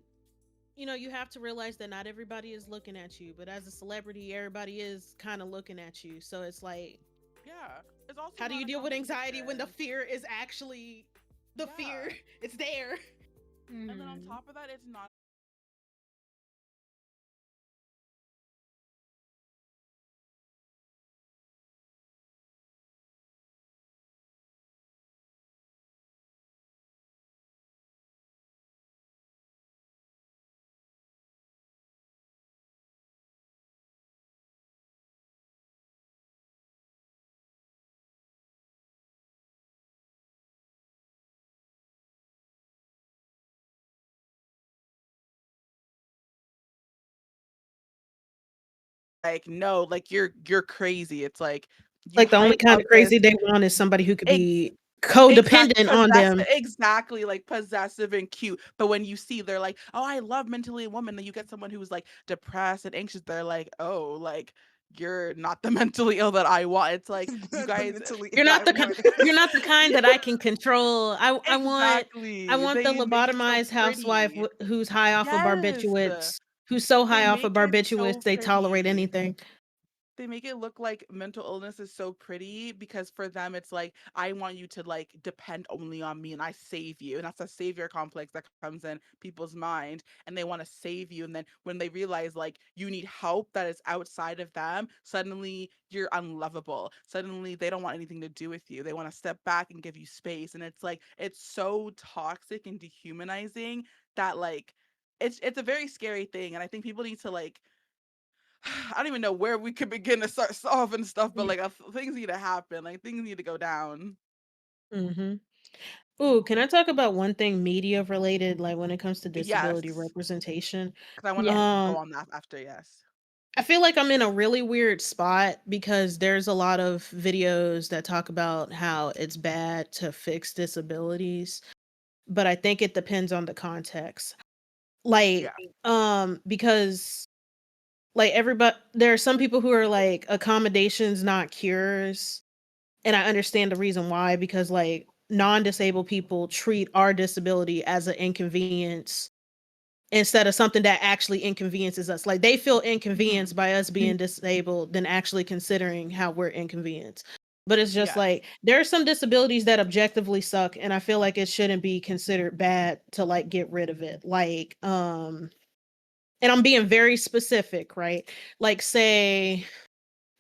you have to realize that not everybody is looking at you, but as a celebrity, everybody is kind of looking at you. So it's like, Yeah. It's also how do not you a deal with anxiety when the competition. fear is actually the fear? Yeah. It's there. And then on Hmm. top of that, it's not like, no, like you're crazy. It's like you Like the only hype kind up of this crazy they want is somebody who could ex- be exact codependent on possessive, them. exactly, like possessive and cute. But when you see they're like, oh, I love mentally ill women, then you get someone who's like depressed and anxious, they're like, oh, like you're not the mentally ill that I want. It's like you Not the guys. mentally You're ill not I the want. you're not the kind that I can control. I Exactly. want the They make it so lobotomized housewife pretty. who's high off of Yes. barbiturates, who's so They high off of make it barbiturates so they tolerate pretty. anything. They make it look like mental illness is so pretty because for them it's like, I want you to like depend only on me and I save you. And that's a savior complex that comes in people's mind, and they want to save you. And then when they realize like you need help that is outside of them, suddenly you're unlovable. Suddenly they don't want anything to do with you. They want to step back and give you space. And it's like it's so toxic and dehumanizing that like it's a very scary thing. And I think people need to like, I don't even know where we could begin to start solving stuff, but Yeah. like things need to happen. Like things need to go down. Mhm. Ooh, can I talk about one thing media related, like when it comes to Yes, disability representation? because I want to Yeah. go Um, on that after. Yes. I feel like I'm in a really weird spot because there's a lot of videos that talk about how it's bad to fix disabilities, but I think it depends on the context. Yeah. Like, because like everybody there are some people who are like accommodations not cures, and I understand the reason why because like non-disabled people treat our disability as an inconvenience instead of something that actually inconveniences us. Like they feel Hmm. inconvenienced by us being disabled than actually considering how we're inconvenienced. But it's just Yes. like there are some disabilities that objectively suck and I feel like it shouldn't be considered bad to like get rid of it. Like and I'm being very specific, right? Like say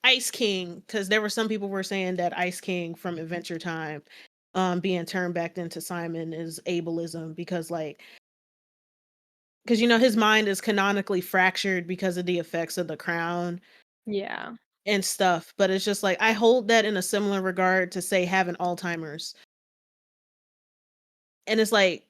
Ice King, because there were some people were saying that Ice King from Adventure Time being turned back into Simon is ableism because his mind is canonically fractured because of the effects of the crown Yeah. and stuff, but it's just like I hold that in a similar regard to say having Alzheimer's. And it's like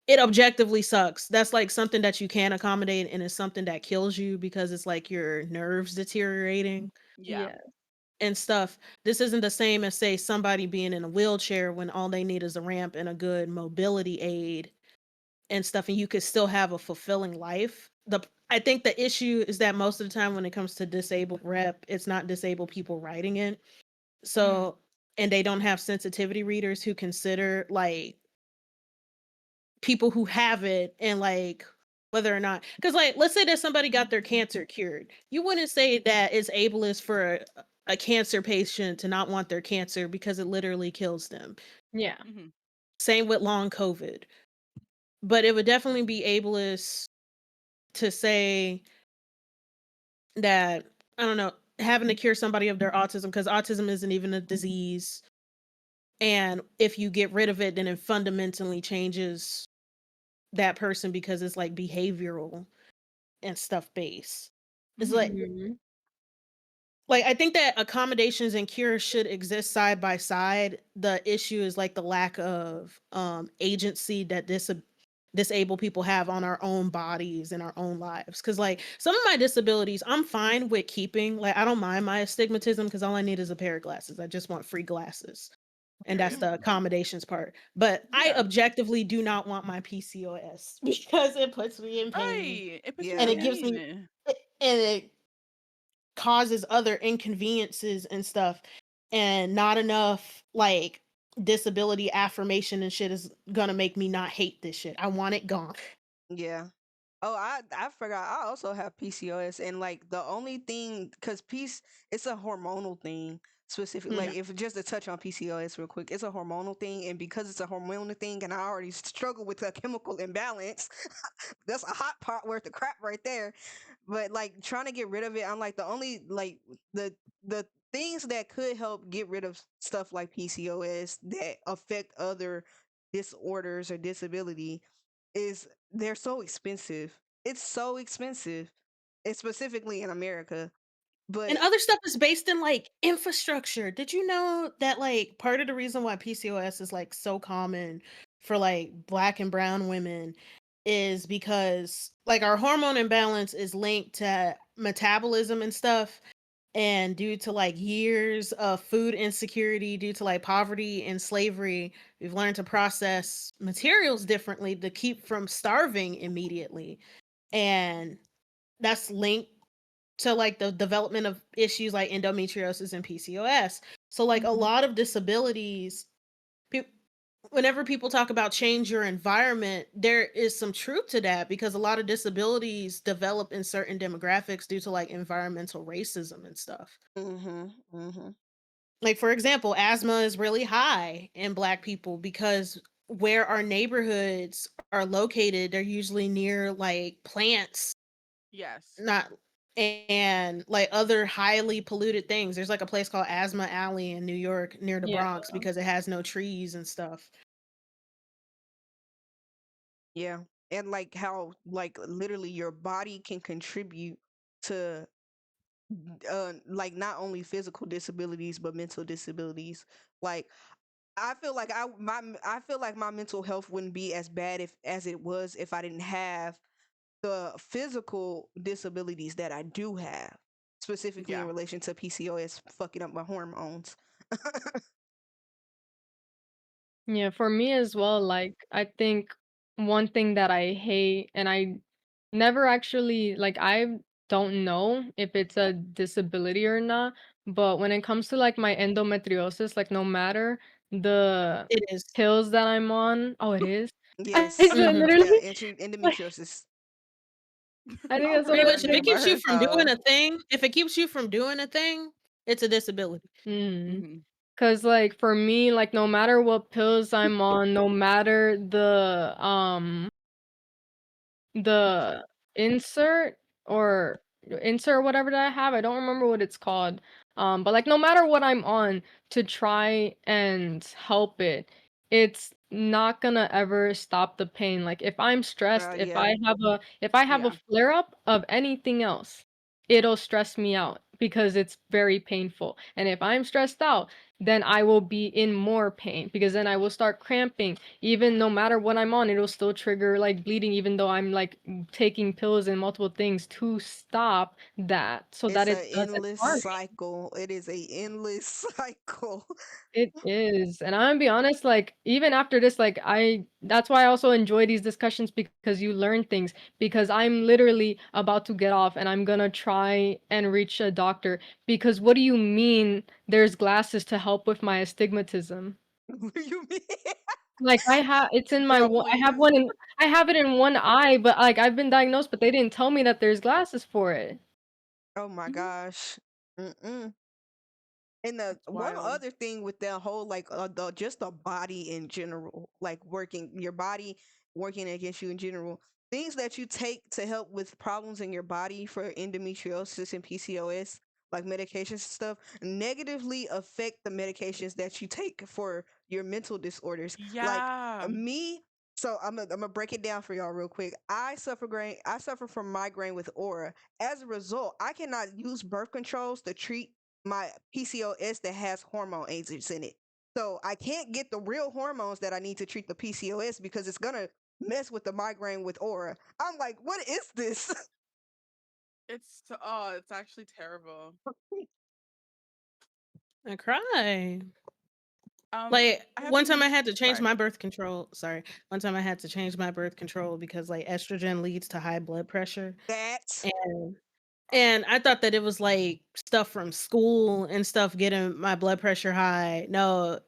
it objectively sucks. That's like something that you can accommodate, and it's something that kills you because it's like your nerves deteriorating Yeah. Yeah. and stuff. This isn't the same as say somebody being in a wheelchair when all they need is a ramp and a good mobility aid and stuff, and you could still have a fulfilling life. I think the issue is that most of the time when it comes to disabled rep, it's not disabled people writing it. Mm-hmm. So, and they don't have sensitivity readers who consider like people who have it and like whether or not, because like let's say that somebody got their cancer cured, you wouldn't say that it's ableist for a cancer patient to not want their cancer because it literally kills them. Yeah. Mm-hmm. Same with long COVID, but it would definitely be ableist to say that, I don't know, having to cure somebody of their autism because autism isn't even a disease, and if you get rid of it then it fundamentally changes that person because it's like behavioral and stuff based. It's Mm-hmm. Mhm. like I think that accommodations and cures should exist side by side. The issue is like the lack of agency that disabled people have on our own bodies and our own lives. Cause like some of my disabilities, I'm fine with keeping. Like I don't mind my astigmatism because all I need is a pair of glasses. I just want free glasses. And that's Period. the accommodations part. But I Yeah. objectively do not want my PCOS because it puts me in pain Right. It puts you and Yeah. it in gives me pain. and it causes other inconveniences and stuff, and not enough like disability affirmation and shit is gonna make me not hate this shit. I want it gone. Yeah. Oh, I forgot. I also have PCOS, and like the only thing, cause peace, it's a hormonal thing. Specifically, Mm. like if just to touch on PCOS real quick, it's a hormonal thing, and because it's a hormonal thing, and I already struggle with a chemical imbalance, that's a hot pot worth of crap right there. But like trying to get rid of it, I'm like the only like the things that could help get rid of stuff like PCOS that affect other disorders or disability is they're so expensive. It's so expensive. It's specifically in America. And But other stuff is based in like infrastructure. Did you know that like part of the reason why PCOS is like so common for like black and brown women is because like our hormone imbalance is linked to metabolism and stuff, and due to like years of food insecurity due to like poverty and slavery, we've learned to process materials differently to keep from starving immediately, and that's linked to like the development of issues like endometriosis and PCOS. So like a Mhm. lot of disabilities, pe- whenever people talk about change your environment, there is some truth to that because a lot of disabilities develop in certain demographics due to like environmental racism and stuff. mhm, mhm. Like for example, asthma is really high in black people because where our neighborhoods are located, they're usually near like plants, Yes. not and like other highly polluted things. There's like a place called Asthma Alley in New York near the Yeah. Bronx because it has no trees and stuff. Yeah. And like how like literally your body can contribute to like not only physical disabilities but mental disabilities. Like I feel like my mental health wouldn't be as bad if as it was if I didn't have the physical disabilities that I do have, specifically in Yeah. relation to PCOS fucking up my hormones. Yeah, for me as well, like I think one thing that I hate and I never actually like I don't know if it's a disability or not, but when it comes to like my endometriosis, like no matter the It is. pills that I'm on, oh it is. I Yes. said Mhm. Yeah, literally like endometriosis. I think I've that's one heard Pretty of that much, the if name. it things. I keeps you heard from doing Oh, a thing, if it keeps you from doing a thing, it's a disability. Mm. mm-hmm. 'Cause like for me, like no matter what pills I'm on, no matter the insert or insert whatever that I have, I don't remember what it's called. But like no matter what I'm on to try and help it, it's not gonna ever stop the pain. Like if I'm stressed, yeah. if I have a Yeah. flare up of anything else, it'll stress me out because it's very painful. And if I'm stressed out, then I will be in more pain because then I will start cramping. Even no matter what I'm on, it'll still trigger like bleeding, even though I'm like taking pills and multiple things to stop that so that It's it an doesn't endless harm. cycle. It is a endless cycle. It is. And I'm gonna be honest, like, even after this, like, that's why I also enjoy these discussions because you learn things. Because I'm literally about to get off and I'm gonna try and reach a doctor. Because what do you mean there's glasses to help with my astigmatism? What do you mean? Like, it's in my Girl, I have please. one in, I have it in one eye, but like, I've been diagnosed, but they didn't tell me that there's glasses for it. Oh my Mhm. gosh. Mm-mm. And the It's one wild. other thing with that whole like the just the body in general, like working your body working against you in general, things that you take to help with problems in your body for endometriosis and PCOS, like medications and stuff, negatively affect the medications that you take for your mental disorders. Like Yeah. me, so I'm gonna break it down for y'all real quick. I suffer from migraine with aura. As a result, I cannot use birth controls to treat my PCOS that has hormone agents in it. So I can't get the real hormones that I need to treat the PCOS because it's gonna mess with the migraine with aura. I'm like, what is this? It's actually terrible. I cry. Um, Like I have one time I been had to change sorry. my birth control. Sorry. One time I had to change my birth control because like estrogen leads to high blood pressure. That And and I thought that it was like stuff from school and stuff getting my blood pressure high. No.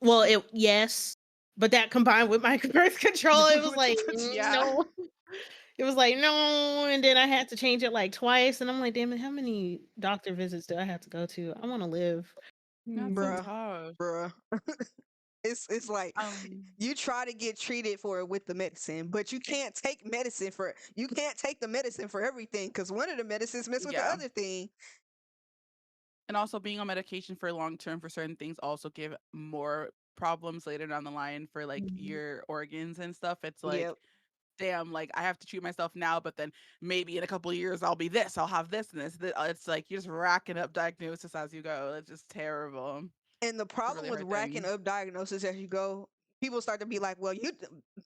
Well, it yes, but that combined with my birth control, it was with like Yeah. no. It was like no, and then I had to change it like twice and I'm like, "Damn it, how many doctor visits do I have to go to? I want to live." That's so Hmm. bruh, tough. bruh. It's like Um, you try to get treated for it with the medicine, but you can't take the medicine for everything because one of the medicines mess with the yeah. other thing. And also being on medication for long term for certain things also give more problems later down the line for like Mhm. your organs and stuff. It's like, Yep. damn, like I have to treat myself now, but then maybe in a couple of years I'll be this, I'll have this and this. It's like you're just racking up diagnosis as you go. It's just terrible. And the It's a problem really with hard racking thing. up diagnosis as you go, people start to be like, well,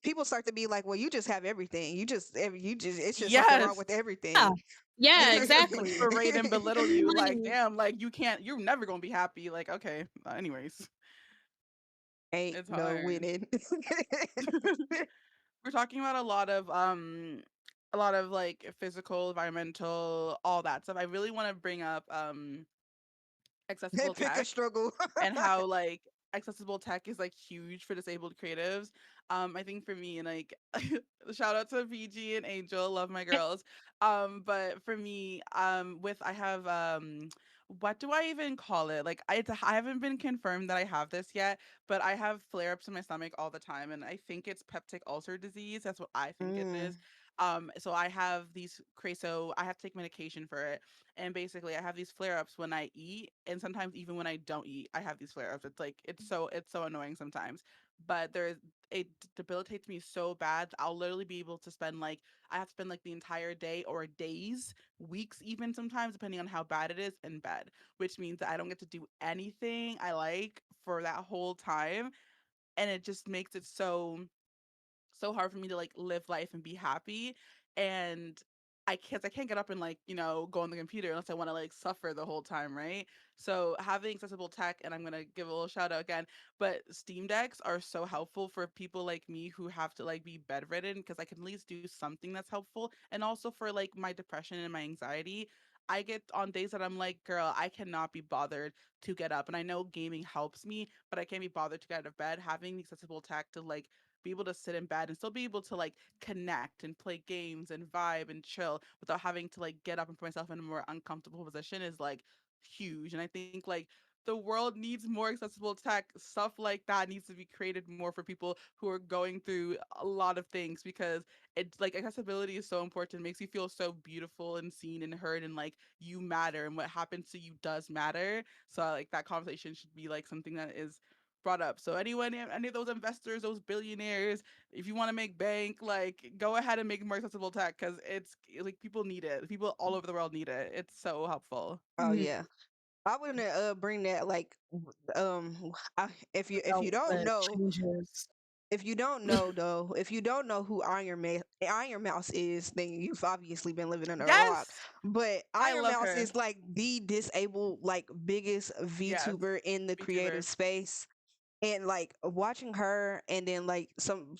people start to be like, well, you just have everything. You just, it's just something wrong Yes. with Yeah. everything. Yeah, And they exactly. berate and belittle you like, Like, damn, like you're never gonna be happy. Like, okay. Anyways, Ain't it's no hard. winning. We're talking about a lot of like physical, environmental, all that stuff. I really want to bring up accessible Pick a tech struggle. and how like accessible tech is like huge for disabled creatives. I think for me, and like shout out to VG and Angel, love my girls. But for me, with I have what do I even call it? Like I haven't been confirmed that I have this yet, but I have flare ups in my stomach all the time, and I think it's peptic ulcer disease. That's what I think it is. Mm. So I have so I have to take medication for it, and basically I have these flare ups when I eat, and sometimes even when I don't eat I have these flare ups. It's like it's so annoying sometimes, but it debilitates me so bad. I'll literally be able to spend like I have to spend like the entire day or days, weeks even sometimes depending on how bad it is in bed, which means that I don't get to do anything I like for that whole time, and it just makes it so hard for me to like live life and be happy. And I can't get up and like, you know, go on the computer unless I want to like suffer the whole time, right? So having accessible tech, and I'm gonna give a little shout out again, but Steam Decks are so helpful for people like me who have to like be bedridden, because I can at least do something that's helpful. And also for like my depression and my anxiety, I get on days that I'm like, girl, I cannot be bothered to get up. And I know gaming helps me, but I can't be bothered to get out of bed. Having the accessible tech to like be able to sit in bed and still be able to like connect and play games and vibe and chill without having to like get up and put myself in a more uncomfortable position is like huge. And I think like the world needs more accessible tech. Stuff like that needs to be created more for people who are going through a lot of things, because it's like accessibility is so important. It makes you feel so beautiful and seen and heard, and like you matter, and what happens to you does matter. So like that conversation should be like something that is brought up. So anyone, any of those investors, those billionaires, if you want to make bank, like go ahead and make more accessible tech, because it's like people need it. People all over the world need it. It's so helpful. Oh yeah. I wouldn't bring that like if About you don't what know, changes. if you don't know though, if you don't know who Iron Mouse is, then you've obviously been living under a rock. Yes, But I Iron love Mouse her. is like the disabled, like biggest Yes, VTuber in the creative VTuber. space. And like watching her and then like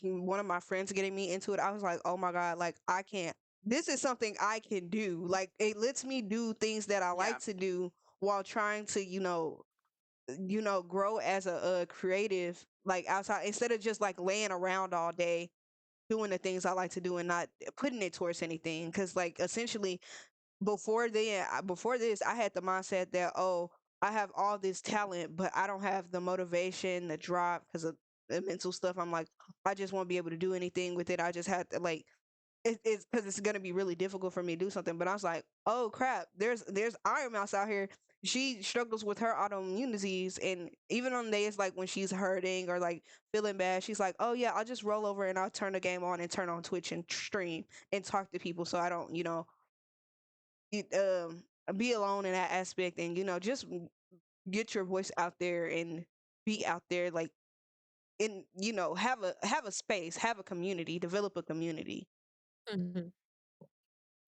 one of my friends getting me into it, I was like, oh my God, like I can't, this is something I can do. Like it lets me do things that I Yeah, like to do while trying to, grow as a creative, like outside, instead of just like laying around all day doing the things I like to do and not putting it towards anything. Because like essentially before this, I had the mindset that, oh, I have all this talent, but I don't have the motivation, the drive because of the mental stuff. I'm like, I just won't be able to do anything with it. I just had to like it's because it's gonna be really difficult for me to do something. But I was like, oh crap, there's Iron Mouse out here. She struggles with her autoimmune disease, and even on days like when she's hurting or like feeling bad, she's like, oh yeah, I'll just roll over and I'll turn the game on and turn on Twitch and stream and talk to people, so I don't, it, be alone in that aspect, and just get your voice out there and be out there, like in have a space, have a community, develop a community. Mhm.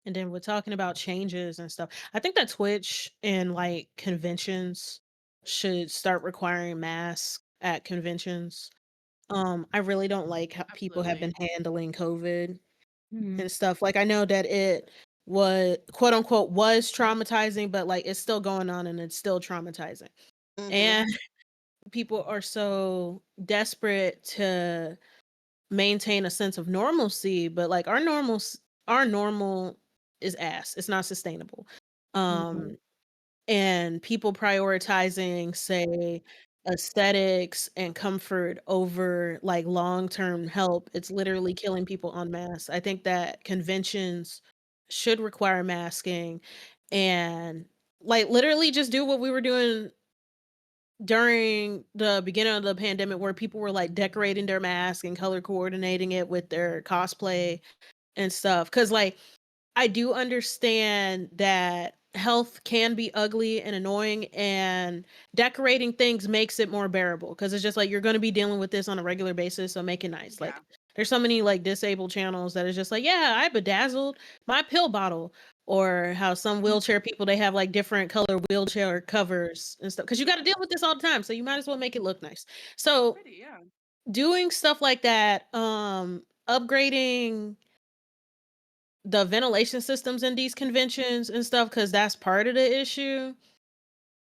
And then we're talking about changes and stuff. I think that Twitch and like conventions should start requiring masks at conventions. I really don't like how people have absolutely. been handling COVID Hmm. and stuff. Like I know that it was quote unquote was traumatizing, but like it's still going on and it's still traumatizing. Hmm. And people are so desperate to maintain a sense of normalcy, but like our normal is ass. It's not sustainable. Hmm. Um and people prioritizing say aesthetics and comfort over like long-term help, it's literally killing people en masse. I think that conventions should require masking and like literally just do what we were doing during the beginning of the pandemic where people were like decorating their mask and color coordinating it with their cosplay and stuff. Cause like I do understand that health can be ugly and annoying, and decorating things makes it more bearable because it's just like you're going to be dealing with this on a regular basis. So make it nice. Yeah. Like there's so many like disabled channels that is just like, yeah, I bedazzled my pill bottle. Or how some wheelchair people they have like different color wheelchair covers and stuff because you got to deal with this all the time, so you might as well make it look nice. So Pretty, yeah. doing stuff like that, upgrading the ventilation systems in these conventions and stuff because that's part of the issue.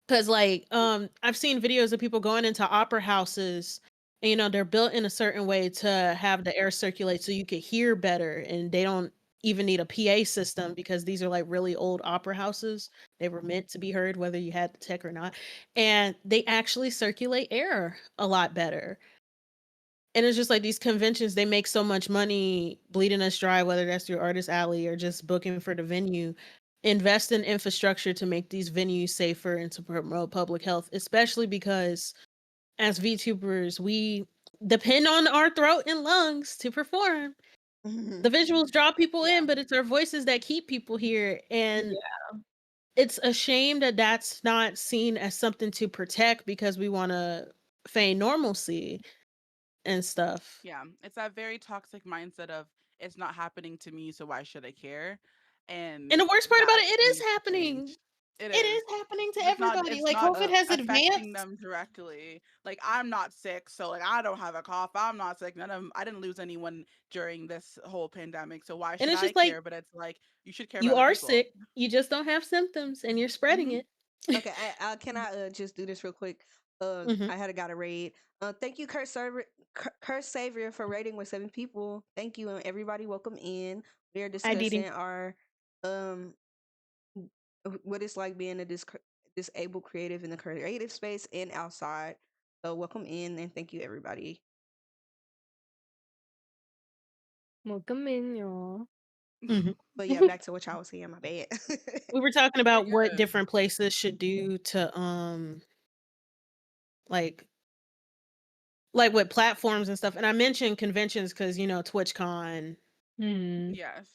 Because like I've seen videos of people going into opera houses and they're built in a certain way to have the air circulate so you could hear better, and they don't even need a PA system because these are like really old opera houses. They were meant to be heard whether you had the tech or not, and they actually circulate air a lot better. And it's just like these conventions, they make so much money bleeding us dry, whether that's through Artist Alley or just booking for the venue. Invest in infrastructure to make these venues safer and to promote public health, especially because as VTubers, we depend on our throat and lungs to perform. Hmm. The visuals draw people Yeah. in, but it's our voices that keep people here. And Yeah. it's a shame that that's not seen as something to protect because we want to feign normalcy and stuff. Yeah, it's that very toxic mindset of it's not happening to me, so why should I care? And And the worst part about that it, it is needs to happening. change. It It is. is happening to But everybody. it's Like not COVID has affecting advanced. them directly. Like I'm not sick, so like I don't have a cough. I'm not sick. None of them, I didn't lose anyone during this whole pandemic, so why And should it's I just like care? But it's like you should care about you other are people. sick, you just don't have symptoms and you're spreading Hmm. it. Okay, can I just do this real quick? Hmm. I had a got to raid. Thank you, Curse Savior, for raiding with 7 people. Thank you, and everybody, welcome in. We are I did. discussing our um what it's like being a disabled creative in the creative space and outside. So welcome in and thank you, everybody. Welcome in, y'all. Hmm. But yeah, back to what y'all was saying. My bad. We were talking You're about what good. different places should do to like like with platforms and stuff. And I mentioned conventions because TwitchCon Hmm. Yes,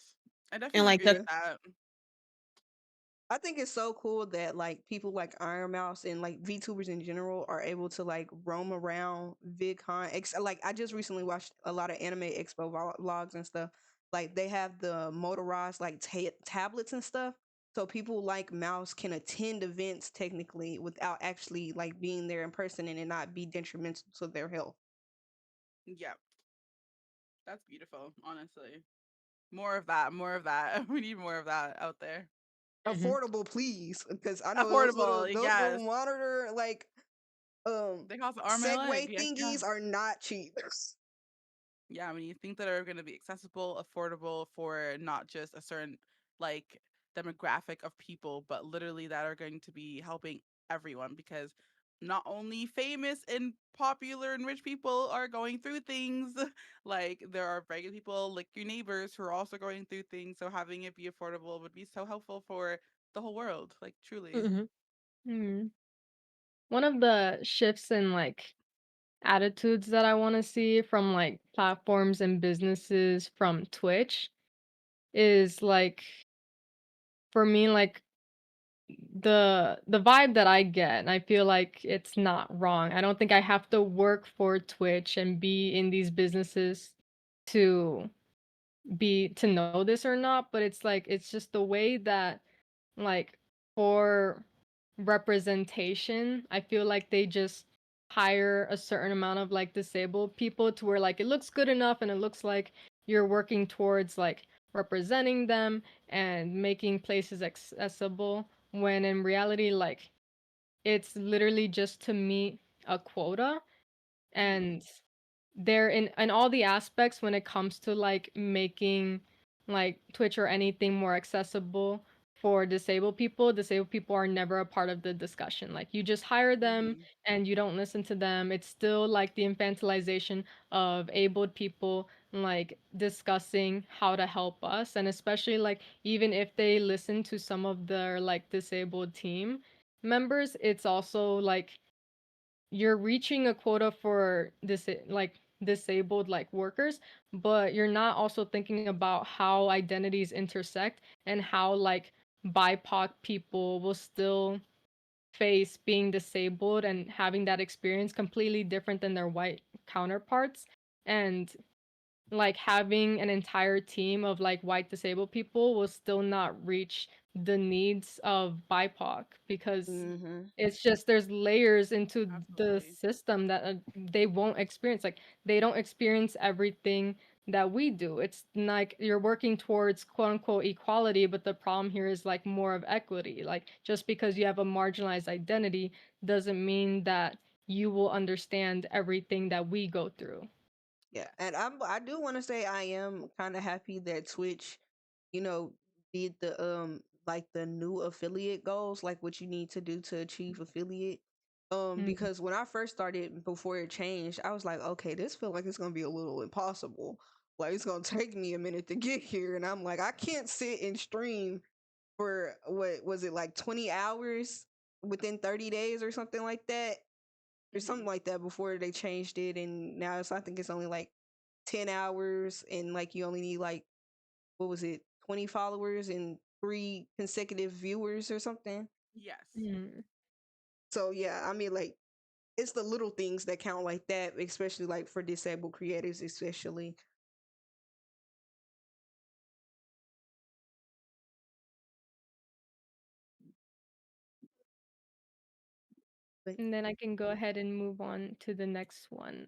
I and definitely like agree the with that. I think it's so cool that like people like Iron Mouse and like VTubers in general are able to like roam around VidCon. Like I just recently watched a lot of Anime Expo vlogs and stuff. Like they have the motorized like tablets and stuff, so people like Mouse can attend events technically without actually like being there in person and it not be detrimental to their health. Yep, that's beautiful. Honestly, more of that. More of that. We need more of that out there. Hmm. Affordable, please, because I know Affordable, those little yes. monitor like They cost an arm and a leg. Segway Yes, yeah. thingies are not cheap. Yeah, when you think that are going to be accessible, affordable for not just a certain like demographic of people, but literally that are going to be helping everyone because not only famous and popular and rich people are going through things, like there are regular people like your neighbors who are also going through things. So having it be affordable would be so helpful for the whole world, like truly. Hmm. Hmm. One of the shifts in like attitudes that I want to see from like platforms and businesses from Twitch is like for me like the vibe that I get, and I feel like it's not wrong. I don't think I have to work for Twitch and be in these businesses to to know this or not, but it's like it's just the way that like for representation, I feel like they just hire a certain amount of like disabled people to where like it looks good enough and it looks like you're working towards like representing them and making places accessible when in reality like it's literally just to meet a quota. Hmm. And they're in all the aspects when it comes to like making like Twitch or anything more accessible for disabled people are never a part of the discussion. Like you just hire them Hmm. and you don't listen to them. It's still like the infantilization of abled people like discussing how to help us, and especially like even if they listen to some of their like disabled team members, it's also like you're reaching a quota for this like disabled like workers, but you're not also thinking about how identities intersect and how like BIPOC people will still face being disabled and having that experience completely different than their white counterparts. And like having an entire team of like white disabled people will still not reach the needs of BIPOC because Hmm. it's just there's layers into the Absolutely. system that they won't experience. Like they don't experience everything that we do. It's like you're working towards quote unquote equality, but the problem here is like more of equity. Like just because you have a marginalized identity doesn't mean that you will understand everything that we go through. Yeah, and I do want to say I am kind of happy that Twitch, you know, did the like the new affiliate goals, like what you need to do to achieve affiliate. Mm. Because when I first started, before it changed, I was like, okay, this feel like it's gonna be a little impossible. Like it's gonna take me a minute to get here, and I'm like, I can't sit and stream for what was it like 20 hours within 30 days or something like that, or something Hmm. like that before they changed it, and now I think it's only like 10 hours and like you only need like what was it 20 followers and 3 consecutive viewers or something. Yes. Mm. So yeah, I mean like it's the little things that count like that, especially like for disabled creators especially. But And then I can go ahead and move on to the next one.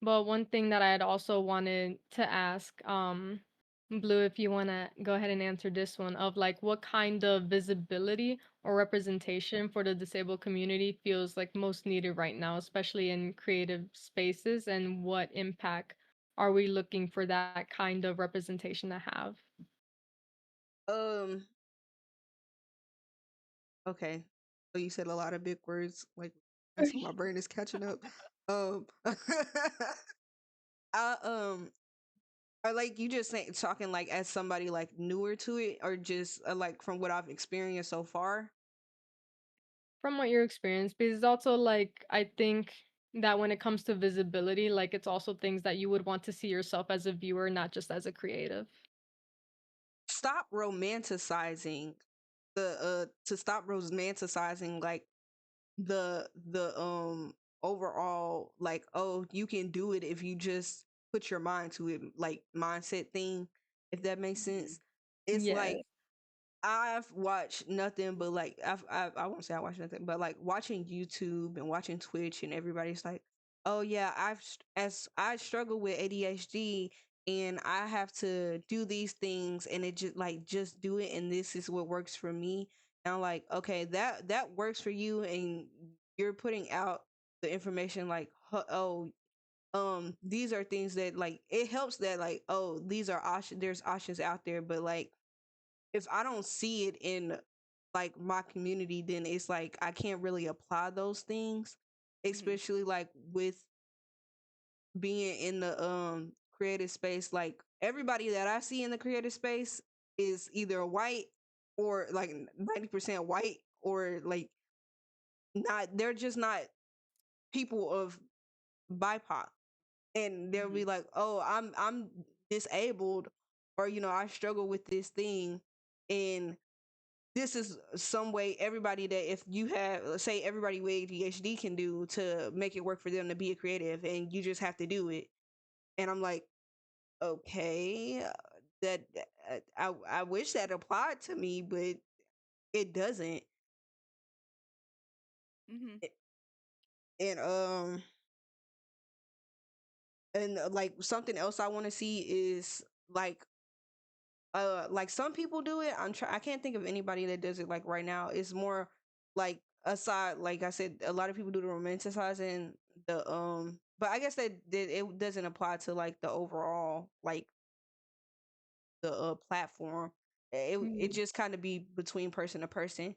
But one thing that I had also wanted to ask, Blue, if you want to go ahead and answer this one, of like what kind of visibility or representation for the disabled community feels like most needed right now, especially in creative spaces, and what impact are we looking for that kind of representation to have? um okay, so you said a lot of big words like that's why my brain is catching up. I Or like you just saying talking like as somebody like newer to it, or just like from what I've experienced so far. From what your experience, because it's also like I think that when it comes to visibility, like it's also things that you would want to see yourself as a viewer, not just as a creative. stop romanticizing to stop romanticizing like the overall like, oh, you can do it if you just put your mind to it, like mindset thing, if that makes Mm-hmm. sense. It's Yeah. like I've watched nothing but like I won't say I watch nothing, but like watching YouTube and watching Twitch, and everybody's like, "Oh yeah, as I struggle with ADHD and I have to do these things, and it just do it, and this is what works for me." And I'm like, "Okay, that works for you, and you're putting out the information like, oh, these are things that like it helps that like, oh, these are options. There's options out there, but like." If I don't see it in like my community, then it's like I can't really apply those things, Mm-hmm. especially like with being in the creative space. Like everybody that I see in the creative space is either white or like 90% white, or like not, they're just not people of BIPOC. And they'll Mm-hmm. be like, "Oh, I'm disabled, or I struggle with this thing." And this is some way everybody, that if you have, let's say everybody with ADHD can do to make it work for them to be a creative, and you just have to do it. And I'm like, okay, that I wish that applied to me, but it doesn't. Mm-hmm. And like something else I want to see is like some people do it. I can't think of anybody that does it like right now. It's more like, aside, like I said, a lot of people do the romanticizing, but I guess that it doesn't apply to like the overall like the platform. It Mm. just kind of be between person to person.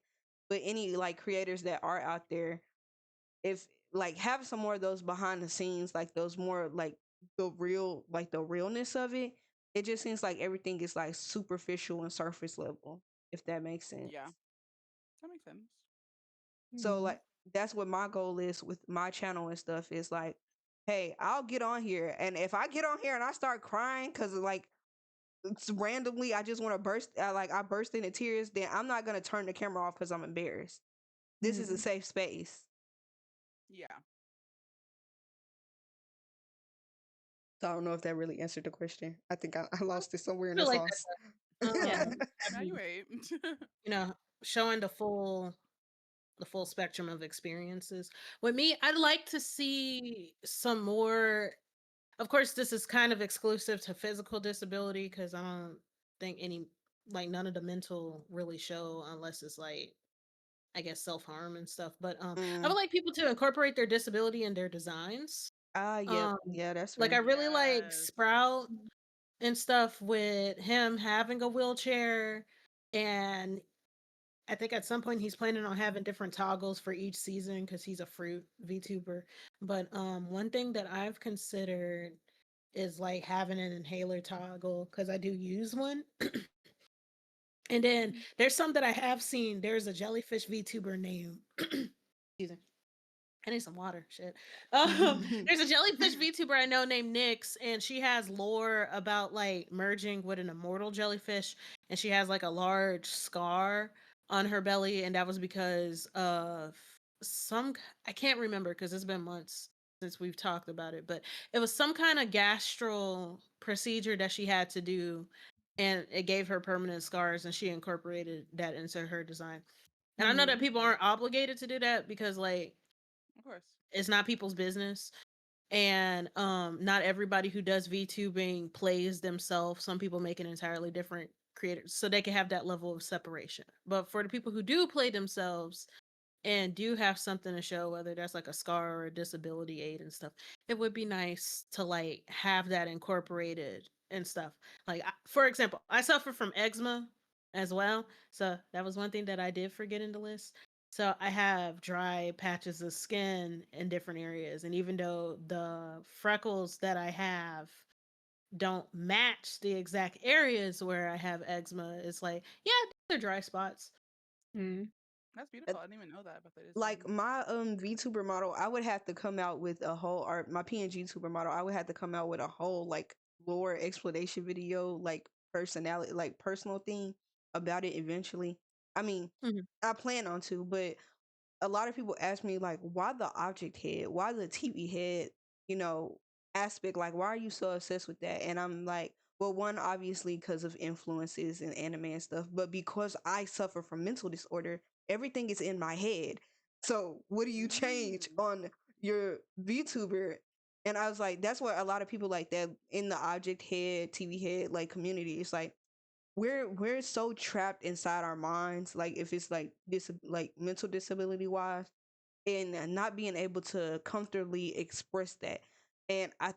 But any like creators that are out there, if like have some more of those behind the scenes, like those more like the realness of it. It just seems like everything is like superficial and surface level, if that makes sense. Yeah, that makes sense. So Mm. like that's what my goal is with my channel and stuff, is like, hey, I'll get on here, and if I get on here and I start crying because like it's randomly, I just want to I burst into tears, then I'm not gonna turn the camera off because I'm embarrassed. This is a Mm. safe space. Yeah. So I don't know if that really answered the question. I think I Well, lost it somewhere in I the feel like sauce. that, Yeah. now you having, wait. you know, showing the full spectrum of experiences. With me, I'd like to see some more. Of course, this is kind of exclusive to physical disability because I don't think any, like, none of the mental really show unless it's like, I guess, self harm and stuff. But I Mm. would like people to incorporate their disability in their designs. Ah, yep. Um, Yeah, that's like I fair. really like Yes. Sprout and stuff with him having a wheelchair, and I think at some point he's planning on having different toggles for each season because he's a fruit VTuber. But one thing that I've considered is like having an inhaler toggle because I do use one. And then Mhm. there's some that I have seen. There's a jellyfish VTuber named excuse me. I need some water. Shit. There's a jellyfish VTuber I know named Nyx, and she has lore about like merging with an immortal jellyfish, and she has like a large scar on her belly, and that was because of some, I can't remember because it's been months since we've talked about it, but it was some kind of gastral procedure that she had to do, and it gave her permanent scars, and she incorporated that into her design. And I know that Mm. people aren't obligated to do that because like Of course. it's not people's business, and not everybody who does VTubing plays themselves. Some people make an entirely different creators so they can have that level of separation. But for the people who do play themselves and do have something to show, whether that's like a scar or a disability aid and stuff, it would be nice to like have that incorporated and stuff. Like for example, I suffer from eczema as well, so that was one thing that I did forget in the list. So I have dry patches of skin in different areas, and even though the freckles that I have don't match the exact areas where I have eczema, it's like, yeah, they're dry spots. Mm. That's Uh, beautiful. I didn't even know that about the like design. my VTuber model, I would have to come out with a whole art. My PNG tuber model, I would have to come out with a whole like lore explanation video, like personality, like personal thing about it eventually. I mean, Mhm. I plan on to, but a lot of people ask me like, why the object head, why the TV head, you know, aspect, like why are you so obsessed with that? And I'm like, well, one, obviously because of influences and anime and stuff, but because I suffer from mental disorder, everything is in my head. So what do you change Mm. on your VTuber? And I was like, that's what a lot of people like that in the object head, TV head like community. It's like we're so trapped inside our minds, like if it's like this like mental disability wise, and not being able to comfortably express that. And I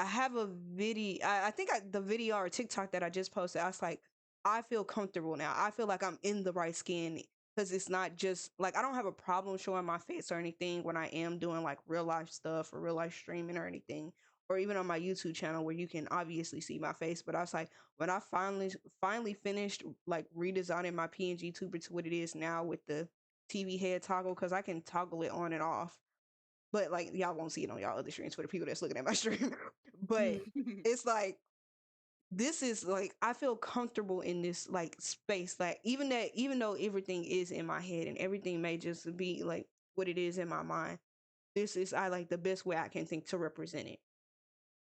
have a video. I think the video or TikTok that I just posted. I was like, I feel comfortable now. I feel like I'm in the right skin because it's not just like I don't have a problem showing my face or anything when I am doing like real life stuff or real life streaming or anything, or even on my YouTube channel where you can obviously see my face. But I was like, when I finally finished like redesigning my PNG tuber to what it is now with the TV head toggle, because I can toggle it on and off, but like y'all won't see it on y'all other streams for the people that's looking at my stream. But Mhm. it's like this is like I feel comfortable in this like space. Like even though everything is in my head and everything may just be like what it is in my mind, this is I like the best way I can think to represent it.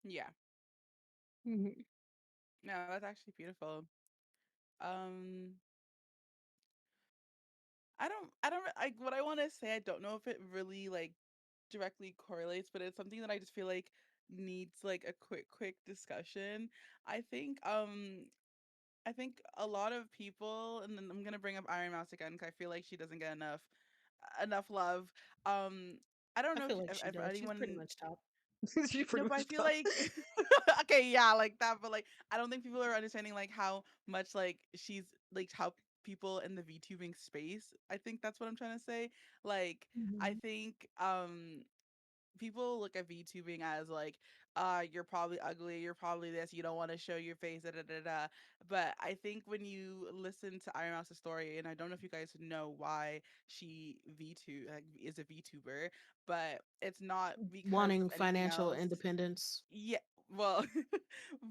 Yeah. Mhm. No, that's actually beautiful. Um, like what I want to say. I don't know if it really like directly correlates, but it's something that I just feel like needs like a quick discussion. I think I think a lot of people, and then I'm gonna bring up Iron Mouse again because I feel like she doesn't get enough love. Um, I don't I know feel like she if does. She's pretty anyone. much top. She No, pretty but I much feel tough. like okay, yeah, like that, but like I don't think people are understanding like how much like she's like how people in the VTubing space. I think that's what I'm trying to say. Like I Mhm. think people look at VTubing as like, you're probably ugly, you're probably this, you don't want to show your face, da da da da. But I think when you listen to Iron Mouse's story, and I don't know if you guys know why she V2 like, is a VTuber, but it's not because of Wanting anything financial else. independence. Yeah, well,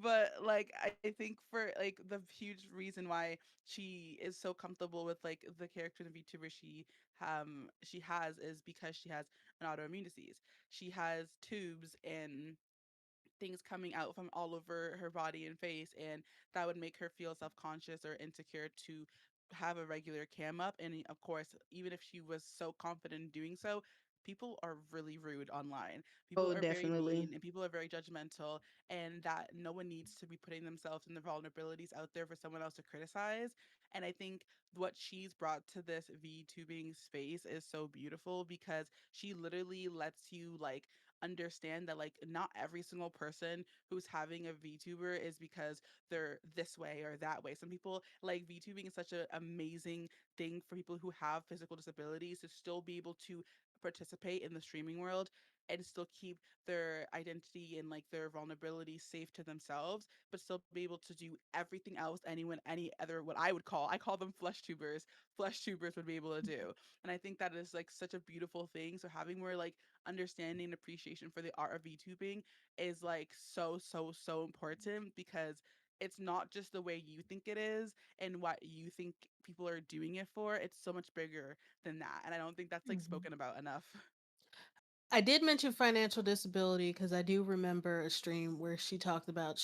but like I think for like the huge reason why she is so comfortable with like the character in the VTuber she has is because she has an autoimmune disease. She has tubes and things coming out from all over her body and face, and that would make her feel self-conscious or insecure to have a regular cam up. And of course, even if she was so confident in doing so, people are really rude online. People Oh, are very definitely. mean and people are very judgmental, and that no one needs to be putting themselves and their vulnerabilities out there for someone else to criticize. And I think what she's brought to this VTubing space is so beautiful because she literally lets you like understand that like not every single person who's having a VTuber is because they're this way or that way. Some people like VTubing is such an amazing thing for people who have physical disabilities to still be able to participate in the streaming world and still keep their identity and like their vulnerability safe to themselves, but still be able to do everything else any other what I call them flesh tubers would be able to do. And I think that is like such a beautiful thing. So having more like understanding and appreciation for the art of VTubing is like so important because it's not just the way you think it is and what you think people are doing it for. It's so much bigger than that. And I don't think that's like Mhm. spoken about enough. I did mention financial disability because I do remember a stream where she talked about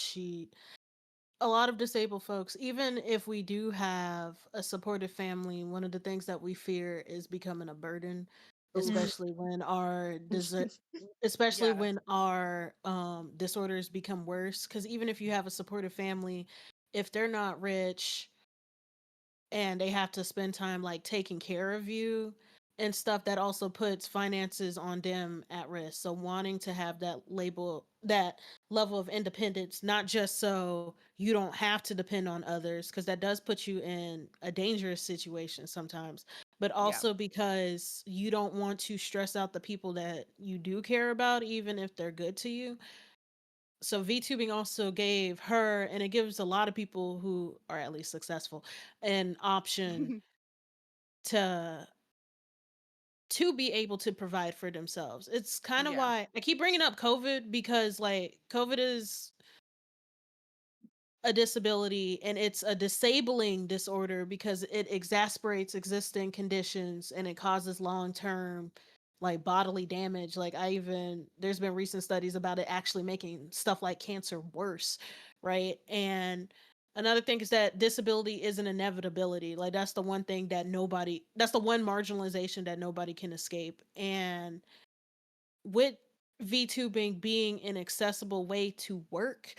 a lot of disabled folks, even if we do have a supportive family, one of the things that we fear is becoming a burden, Oof. Mhm. especially when our especially Yes. when our disorders become worse. Because even if you have a supportive family, if they're not rich and they have to spend time like taking care of you and stuff, that also puts finances on them at risk. So wanting to have that level of independence, not just so you don't have to depend on others, because that does put you in a dangerous situation sometimes, but Yeah. also because you don't want to stress out the people that you do care about, even if they're good to you. So VTubing also gave her, and it gives a lot of people who are at least successful, an option to be able to provide for themselves. It's kind of Yeah. why I keep bringing up COVID, because like COVID is a disability, and it's a disabling disorder because it exasperates existing conditions and it causes long-term like bodily damage. Like I even there's been recent studies about it actually making stuff like cancer worse, right? And another thing is that disability is an inevitability. Like that's the one marginalization that nobody can escape. And with VTubing being an accessible way to work,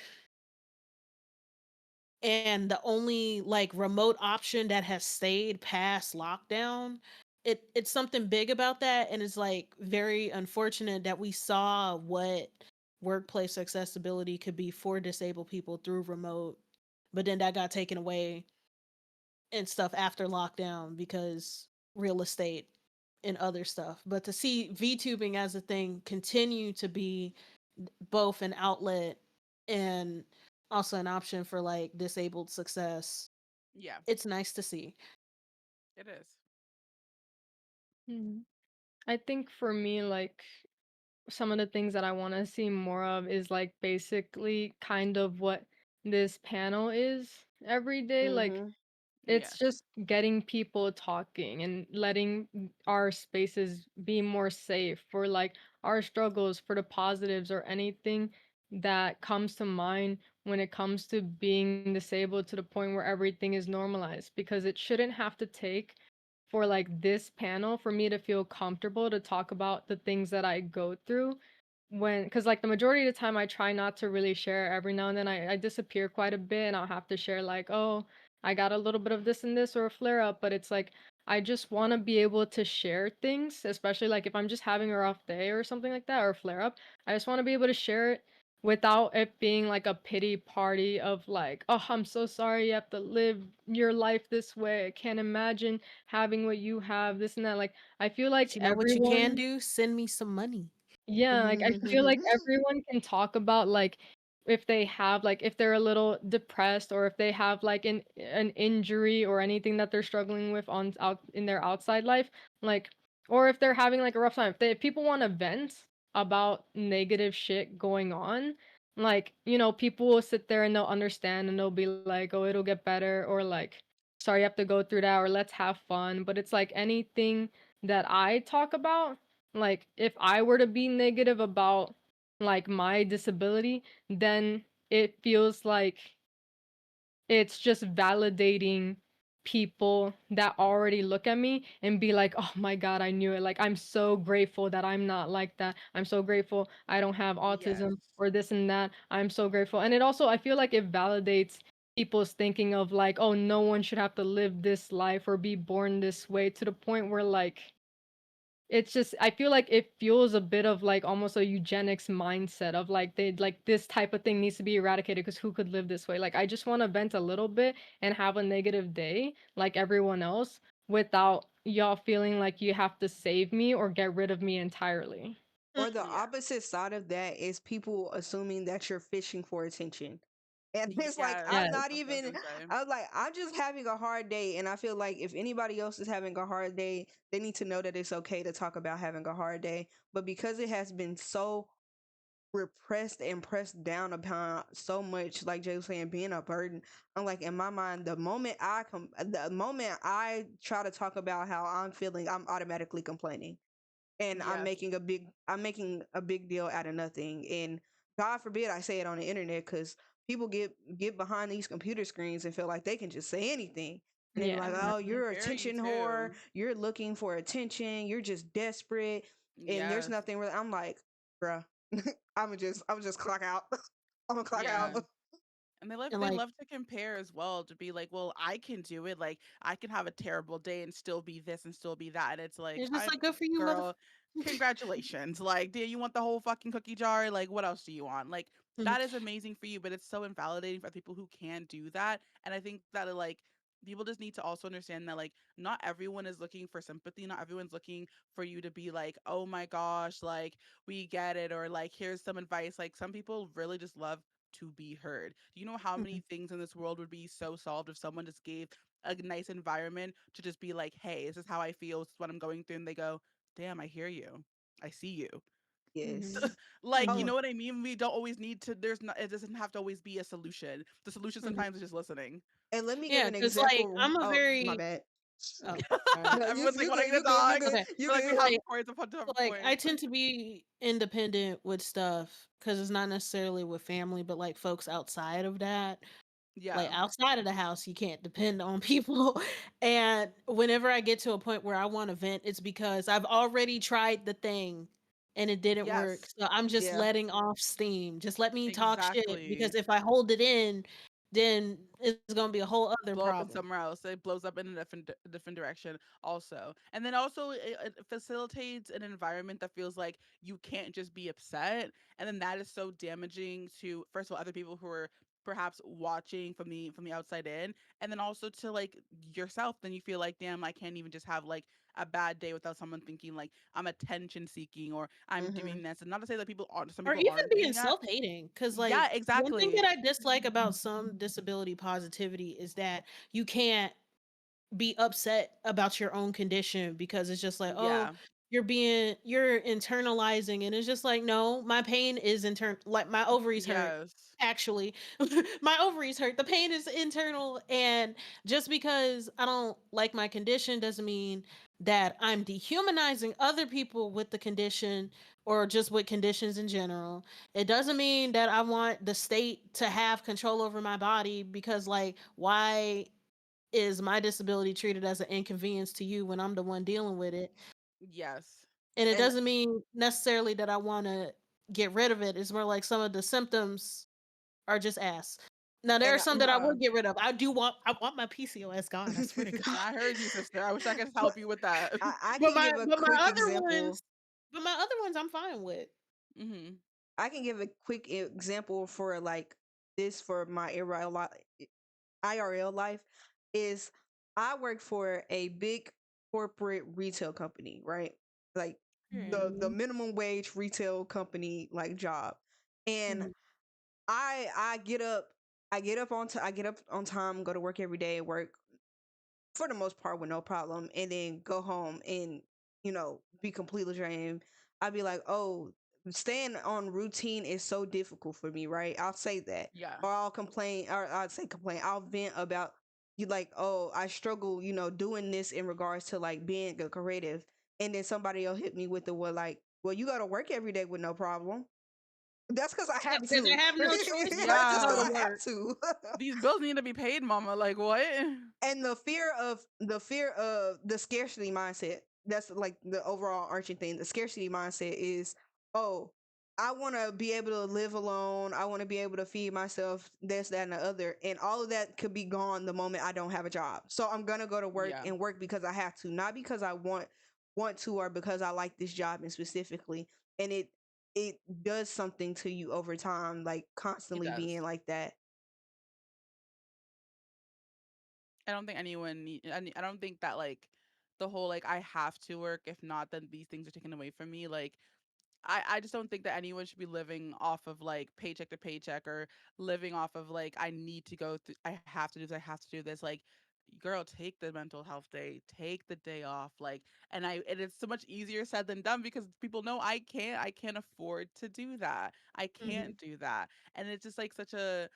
and the only like remote option that has stayed past lockdown, it's something big about that, and it's like very unfortunate that we saw what workplace accessibility could be for disabled people through remote, but then that got taken away and stuff after lockdown because real estate and other stuff. But to see VTubing as a thing continue to be both an outlet and also an option for like disabled success, Yeah, it's nice to see. it is. Mhm. I think for me, like some of the things that I want to see more of is like basically kind of what this panel is every day. Like Mm-hmm. it's Yes. just getting people talking and letting our spaces be more safe for like our struggles, for the positives or anything that comes to mind when it comes to being disabled to the point where everything is normalized, because it shouldn't have to take for like this panel for me to feel comfortable to talk about the things that I go through when, because like the majority of the time I try not to really share. Every now and then I disappear quite a bit and I'll have to share like, oh, I got a little bit of this and this or a flare up, but it's like I just want to be able to share things, especially like if I'm just having a rough day or something like that or a flare up. I just want to be able to share it without it being like a pity party of like, oh, I'm so sorry you have to live your life this way. I can't imagine having what you have, this and that. Like I feel like But you know what you can everyone, do? Send me some money. yeah, like I feel like everyone can talk about like if they have like if they're a little depressed or if they have like an injury or anything that they're struggling with on out in their outside life, like, or if they're having like a rough time. If people want to vent about negative shit going on, like, people will sit there and they'll understand and they'll be like, "Oh, it'll get better," or like, "Sorry you have to go through that," or "Let's have fun." But it's like anything that I talk about, like, if I were to be negative about, like, my disability, then it feels like it's just validating people that already look at me and be like, "Oh my God, I knew it." Like, I'm so grateful that I'm not like that. I'm so grateful I don't have Yes. autism or this and that. I'm so grateful. And it also, I feel like it validates people's thinking of like, "Oh, no one should have to live this life or be born this way," to the point where like it's just, I feel like it fuels a bit of like almost a eugenics mindset of like they like this type of thing needs to be eradicated because who could live this way? Like I just want to vent a little bit and have a negative day like everyone else without y'all feeling like you have to save me or get rid of me entirely. Or the Yeah. opposite side of that is people assuming that you're fishing for attention. And it's like, Yes. I'm Yes. not That's what I was even, gonna say. I was like, I'm just having a hard day. And I feel like if anybody else is having a hard day, they need to know that it's okay to talk about having a hard day. But because it has been so repressed and pressed down upon so much, like Jay was saying, being a burden, I'm like, in my mind, the moment I try to talk about how I'm feeling, I'm automatically complaining, and Yes. I'm making a big deal out of nothing. And God forbid I say it on the internet, because people get behind these computer screens and feel like they can just say anything. And they're Yeah. like, And "Oh, they you're compare you attention whore. too. You're looking for attention. You're just desperate." And there's Yes. nothing really. I'm like, bruh, I'm just clock out. I'm gonna clock Yeah. out. Mm-hmm. And they love And they like love to compare as well, to be like, well, I can do it. Like I can have a terrible day and still be this and still be that. And it's like, it's just I'm like good for you, mother. girl, congratulations. Like, do you want the whole fucking cookie jar? Like, what else do you want? Like, that is amazing for you, but it's so invalidating for people who can do that. And I think that like people just need to also understand that like not everyone is looking for sympathy. Not everyone's looking for you to be like, oh my gosh, like we get it, or like here's some advice. Like some people really just love to be heard. Do you know how many things in this world would be so solved if someone just gave a nice environment to just be like, hey, this is how I feel, this is what I'm going through, and they go, damn, I hear you, I see you. Mm-hmm. Yes. Like, you Oh, Mm-hmm. know what I mean? We don't always need to, there's not, it doesn't have to always be a solution. The solution Mhm. sometimes is just listening. and let me give Yeah, an because like example. I'm a Oh, my very bad. oh sorry. No, Everyone's like you wanting good, to you good, you talk. good, Okay. you We're like, we good. have Like points upon top so, like I points. tend to be independent with stuff because it's not necessarily with family, but like folks outside of that. Like Yeah. outside of the house, you can't depend on people. And whenever I get to a point where I want to vent, it's because I've already tried the thing and it didn't work. Yes. So I'm just Yeah. letting off steam. Just let me talk shit because Exactly. if I hold it in, then it's gonna be a whole other Blow up in problem. somewhere else. It blows up in a different direction also. And then also it facilitates an environment that feels like you can't just be upset. And then that is so damaging to, first of all, other people who are perhaps watching from the outside in, and then also to like yourself. Then you feel like, damn, I can't even just have like a bad day without someone thinking like I'm attention seeking or I'm Mm-hmm. doing this. And not to say that people aren't, some Or people even aren't being doing that. self-hating, because Yeah, like one thing that exactly. I dislike about some disability positivity is that you can't be upset about your own condition because it's just like, oh, Yeah. you're internalizing, and it's just like, no, my pain is intern, like my ovaries hurt. Yes. Actually, my ovaries hurt. The pain is internal, and just because I don't like my condition doesn't mean that I'm dehumanizing other people with the condition or just with conditions in general. It doesn't mean that I want the state to have control over my body because, like, why is my disability treated as an inconvenience to you when I'm the one dealing with it? Yes. And it And doesn't mean necessarily that I want to get rid of it. It's more like some of the symptoms are just ass. Now there are and some that I Yeah. would get rid of. I want my PCOS gone. I swear to God. I heard you, sister. I wish I could but help you with that. I But can my give a but my quick other example. ones, but my other ones I'm fine with. Hmm. I can give a quick example for like this for my IRL life is I work for a big corporate retail company, right? Like Period. the Mm-hmm. minimum wage retail company like job. And Mhm. I I get up on time, go to work every day, work for the most part with no problem, and then go home and be completely drained. I'd be like, oh, staying on routine is so difficult for me, right? I'll say that, Yeah. or I'll complain, or I'd say complain. I'll vent about you, like, oh, I struggle, doing this in regards to like being a creative, and then somebody will hit me with the well, like, well, you go to work every day with no problem. That's because I Yeah, have because I to. have no choice but That's to just go because to Yeah. I have work. to. These bills need to be paid, mama. Like what? And the fear of the scarcity mindset, that's like the overall arching thing. The scarcity mindset is, oh, I want to be able to live alone, I want to be able to feed myself, this, that, and the other, and all of that could be gone the moment I don't have a job. So I'm gonna go to work Yeah. and work because I have to, not because I want to, or because I like this job and specifically. And it does something to you over time, like It constantly does. being like that. I don't think anyone need, I don't think that like the whole like I have to work, if not then these things are taken away from me. Like I just don't think that anyone should be living off of like paycheck to paycheck or living off of like I need to go through, I have to do this, I have to do this. Like, girl, take the mental health day, take the day off. Like, and it's so much easier said than done because people know I can't afford to do that. I Mhm. can't do that. And it's just like such a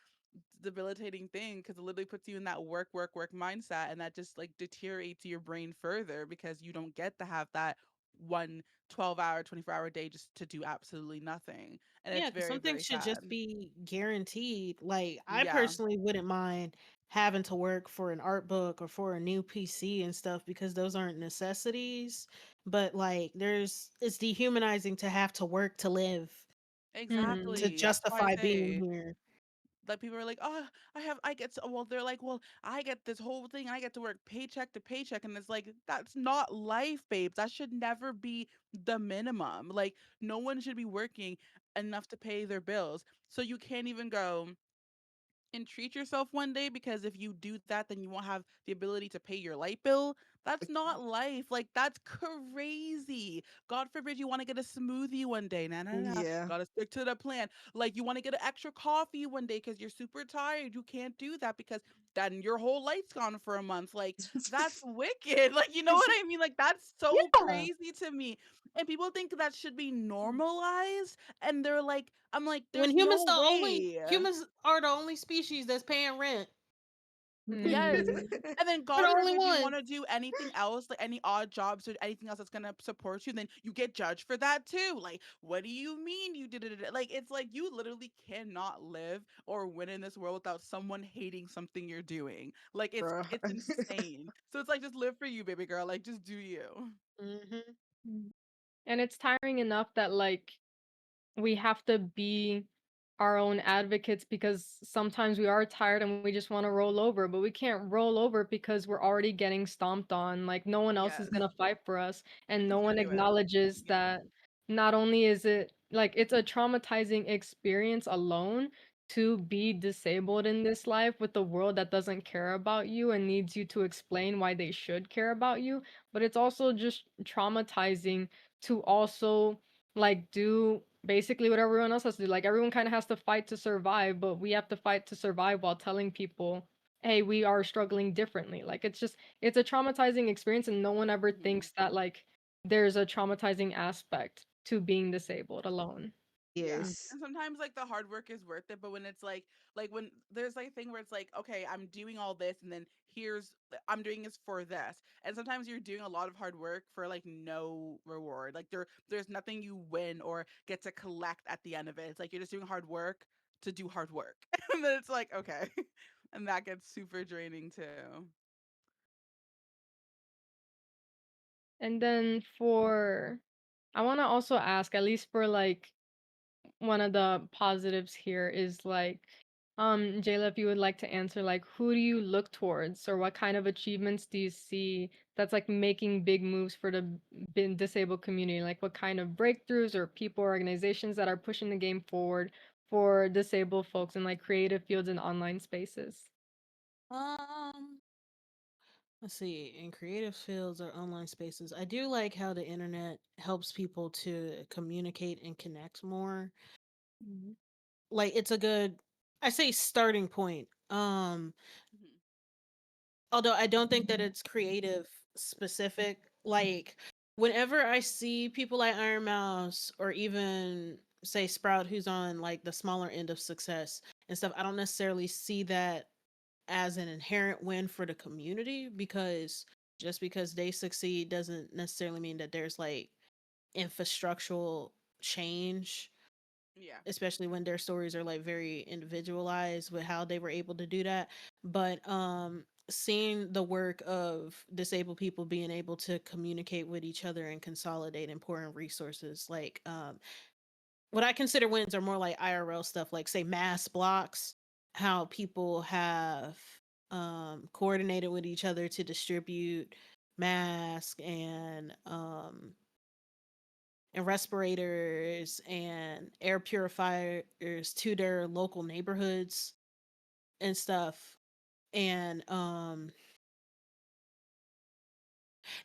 debilitating thing because it literally puts you in that work, work, work mindset, and that just like deteriorates your brain further because you don't get to have that one 12-hour, 24-hour day just to do absolutely nothing. And Yeah, it's because very, some things very should sad. just be guaranteed. Like, I Yeah, personally wouldn't mind having to work for an art book or for a new PC and stuff because those aren't necessities. But like, it's dehumanizing to have to work to live, Mm-hmm. to exactly. That's why I justify being say here. like people are like, oh, I get so, well, they're like, well, I get this whole thing, I get to work paycheck to paycheck, and it's like that's not life, babes. That should never be the minimum. Like no one should be working enough to pay their bills, so you can't even go and treat yourself one day because if you do that then you won't have the ability to pay your light bill. That's not life. Like that's crazy. God forbid you want to get a smoothie one day. Nah, nah, nah. Yeah. Gotta stick to the plan. Like you want to get an extra coffee one day because you're super tired. You can't do that because then your whole light's gone for a month. Like that's wicked. Like you know what I mean? Like that's so Yeah. crazy to me. And people think that should be normalized. And they're like, I'm like, When there's no way. humans are the only species that's paying rent. Yes. Mm. And then We're God the only forbid you ones. want to do anything else, like any odd jobs or anything else that's gonna support you, then you get judged for that too. Like, what do you mean you did it? Like, it's like you literally cannot live or win in this world without someone hating something you're doing. Like, Bruh. it's insane. So it's like just live for you, baby girl. Like, just do you. Mm-hmm. Mm. And it's tiring enough that like we have to be our own advocates because sometimes we are tired and we just want to roll over, but we can't roll over because we're already getting stomped on. Like no one else is Yes. going to fight for us, and no Who's one gonna do it? acknowledges Yeah. that not only is it like it's a traumatizing experience alone to be disabled in this life with a world that doesn't care about you and needs you to explain why they should care about you, but it's also just traumatizing to also like do basically what everyone else has to do. Like everyone kind of has to fight to survive, but we have to fight to survive while telling people, "Hey, we are struggling differently." Like it's a traumatizing experience and no one ever Mhm. thinks that like there's a traumatizing aspect to being disabled alone. Yeah. Mm. Yes. And sometimes like the hard work is worth it, but when it's like when there's like a thing where it's like, okay, I'm doing all this and then I'm doing this for this. And sometimes you're doing a lot of hard work for like no reward. Like there's nothing you win or get to collect at the end of it. It's like you're just doing hard work to do hard work. And then it's like, okay. And that gets super draining too. And then for I want to also ask, at least for like one of the positives here is like Jayla, if you would like to answer, like who do you look towards or what kind of achievements do you see that's like making big moves for the been disabled community, like what kind of breakthroughs or people or organizations that are pushing the game forward for disabled folks in like creative fields and online spaces. Um, let's see. In creative fields or online spaces, I do like how the internet helps people to communicate and connect more. Mhm. Like it's a good, I say, starting point. Mhm. Although I don't think that it's creative specific. Like whenever I see people like Iron Mouse or even say Sprout, who's on like the smaller end of success and stuff, I don't necessarily see that as an inherent win for the community, because just because they succeed doesn't necessarily mean that there's like infrastructural change, Yeah. especially when their stories are like very individualized with how they were able to do that. But seeing the work of disabled people being able to communicate with each other and consolidate important resources, like what I consider wins are more like IRL stuff, like say mass blocks, how people have coordinated with each other to distribute masks and respirators and air purifiers to their local neighborhoods and stuff. And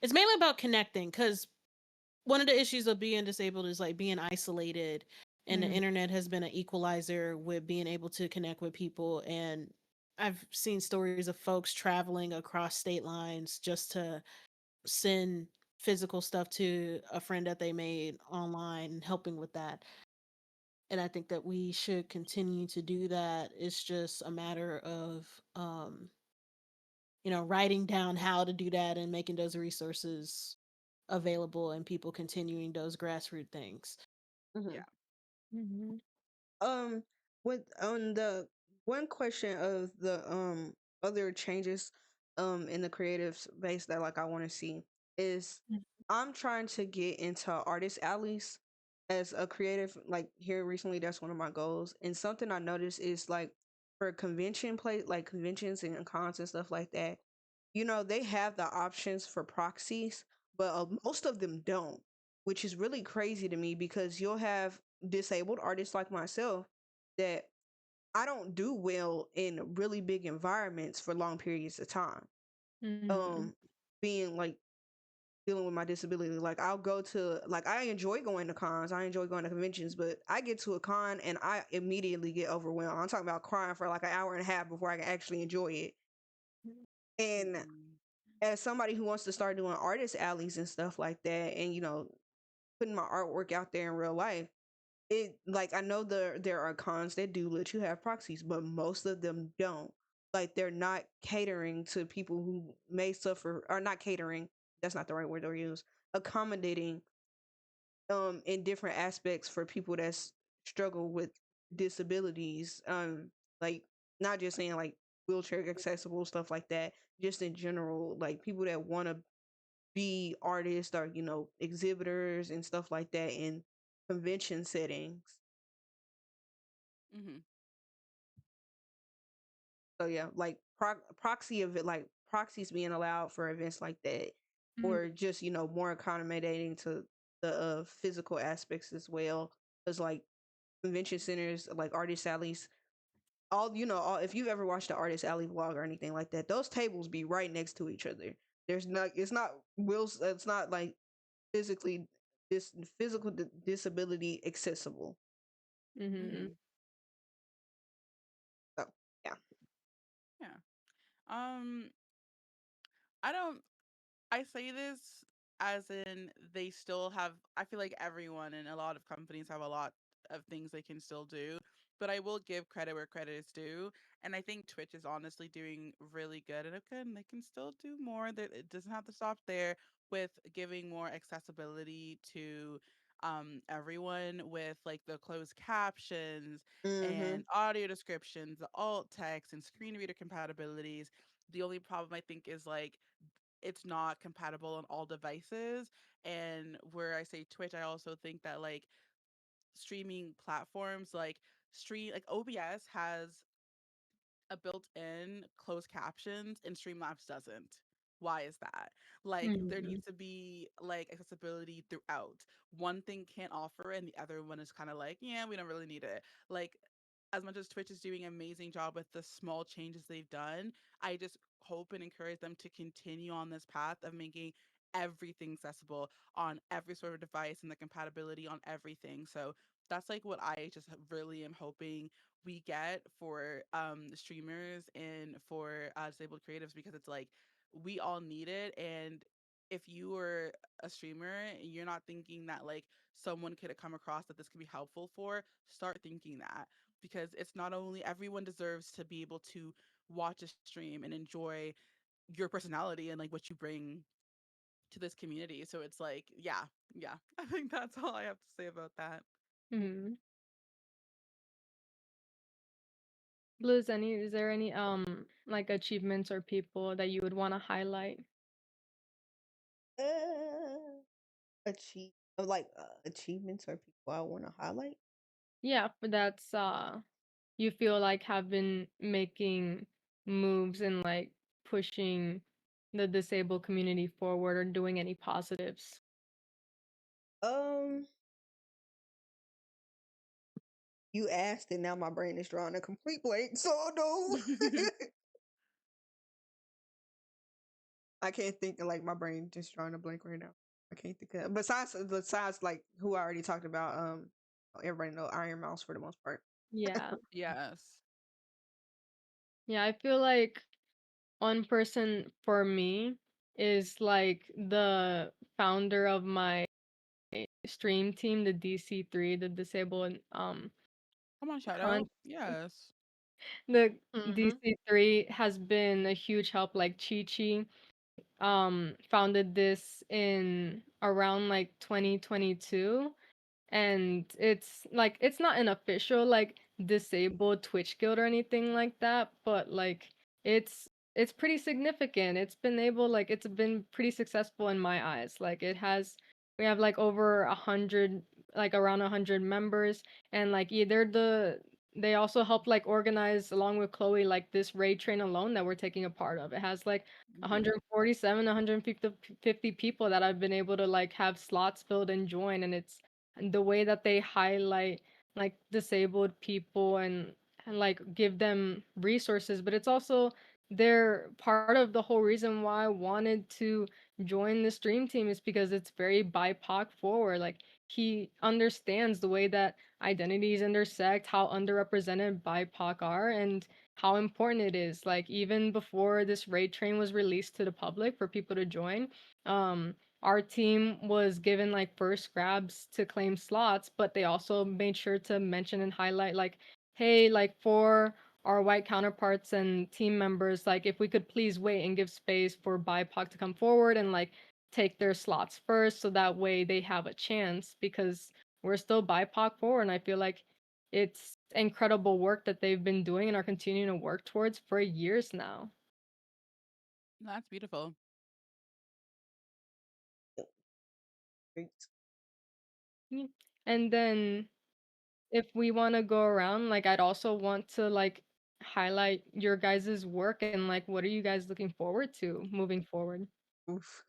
it's mainly about connecting, because one of the issues of being disabled is like being isolated, and the Mm. internet has been an equalizer with being able to connect with people. And I've seen stories of folks traveling across state lines just to send physical stuff to a friend that they made online and helping with that. And I think that we should continue to do that. It's just a matter of writing down how to do that and making those resources available and people continuing those grassroots things. Mhm. Yeah. Mhm. Um, with on the one question of the other changes in the creative space that like I want to see is Mm. I'm trying to get into artist alleys as a creative. Like here recently, that's one of my goals. And something I noticed is like for convention play like conventions and cons and stuff like that. You know, they have the options for proxies, but most of them don't, which is really crazy to me because you'll have disabled artists like myself that I don't do well in really big environments for long periods of time. Mm. Um, being like dealing with my disability. Like I'll go to like I enjoy going to cons, I enjoy going to conventions, but I get to a con and I immediately get overwhelmed. I'm talking about crying for like an hour and a half before I can actually enjoy it. And Mhm. as somebody who wants to start doing artist alleys and stuff like that, and putting my artwork out there in real life, it like I know there are cons that do let you have proxies, but most of them don't. Like they're not catering to people who may suffer, or not catering. That's not the right word to use. Accommodating in different aspects for people that's struggle with disabilities. Like not just saying like wheelchair accessible stuff like that. Just in general, like people that want to be artists or exhibitors and stuff like that in convention settings. Mhm. So yeah, like proxy of it, like proxies being allowed for events like that, Mhm. or just more accommodating to the physical aspects as well. Because like convention centers, like artist alleys, all if you've ever watched the artist alley vlog or anything like that, those tables be right next to each other. There's not, it's not wills, it's not like physically this physical disability accessible. Mhm. Mhm. So yeah. Yeah. Um, I don't. I say this as in they still have. I feel like everyone and a lot of companies have a lot of things they can still do, but I will give credit where credit is due. And I think Twitch is honestly doing really good. And again, they can still do more. That it doesn't have to stop there with giving more accessibility to everyone with like the closed captions Mm-hmm. and audio descriptions, the alt text and screen reader compatibilities. The only problem I think is like it's not compatible on all devices. And where I say Twitch, I also think that like streaming platforms like OBS has a built-in closed captions and Streamlabs doesn't. Why is that? Like there Mhm. needs to be like accessibility throughout. One thing can't offer and the other one is kind of like, yeah, we don't really need it. Like as much as Twitch is doing an amazing job with the small changes they've done, I just hope and encourage them to continue on this path of making everything accessible on every sort of device and the compatibility on everything. So that's like what I just really am hoping we get for streamers and for disabled creatives because it's like we all need it. And if you were a streamer and you're not thinking that like someone could come across that this could be helpful for, start thinking that, because it's not only everyone deserves to be able to watch a stream and enjoy your personality and like what you bring to this community. So it's like, yeah, I think that's all I have to say about that. Mhm. Liz, is there any like achievements or people that you would want to highlight? Uh, achievements or people I want to highlight. Yeah, that's you feel like have been making moves and like pushing the disabled community forward or doing any positives. Um, you asked, and now my brain is drawing a complete blank. So no, I can't think of like my brain just drawing a blank right now. I can't think of besides like who I already talked about. Everybody know Iron Mouse for the most part. Yeah. Yes. Yeah, I feel like one person for me is like the founder of my stream team, the DC3, the disabled Come on, con Shadow. Yes. the Mm-hmm. DC3 has been a huge help. Like Chi Chi founded this in around like 2022, and it's like it's not an official like disabled Twitch guild or anything like that, but like it's it's pretty significant. It's been able like it's been pretty successful in my eyes. Like it has we have like over 100, like around 100 members, and like either they also help like organize along with Chloe like this raid train alone that we're taking a part of. It has like Mhm. 147, 150 people that I've been able to like have slots filled and join, and it's and the way that they highlight like disabled people and like give them resources, but it's also they're part of the whole reason why I wanted to join the stream team is because it's very BIPOC forward. Like he understands the way that identities intersect, how underrepresented BIPOC are, and how important it is. Like even before this raid train was released to the public for people to join, our team was given like first grabs to claim slots, but they also made sure to mention and highlight like, hey, like for our white counterparts and team members, like if we could please wait and give space for BIPOC to come forward and like take their slots first, so that way they have a chance because we're still BIPOC forward, and I feel like it's incredible work that they've been doing and are continuing to work towards for years now. That's beautiful. Great. Yeah. And then if we want to go around, like I'd also want to like highlight your guys' work and like what are you guys looking forward to moving forward? Oof.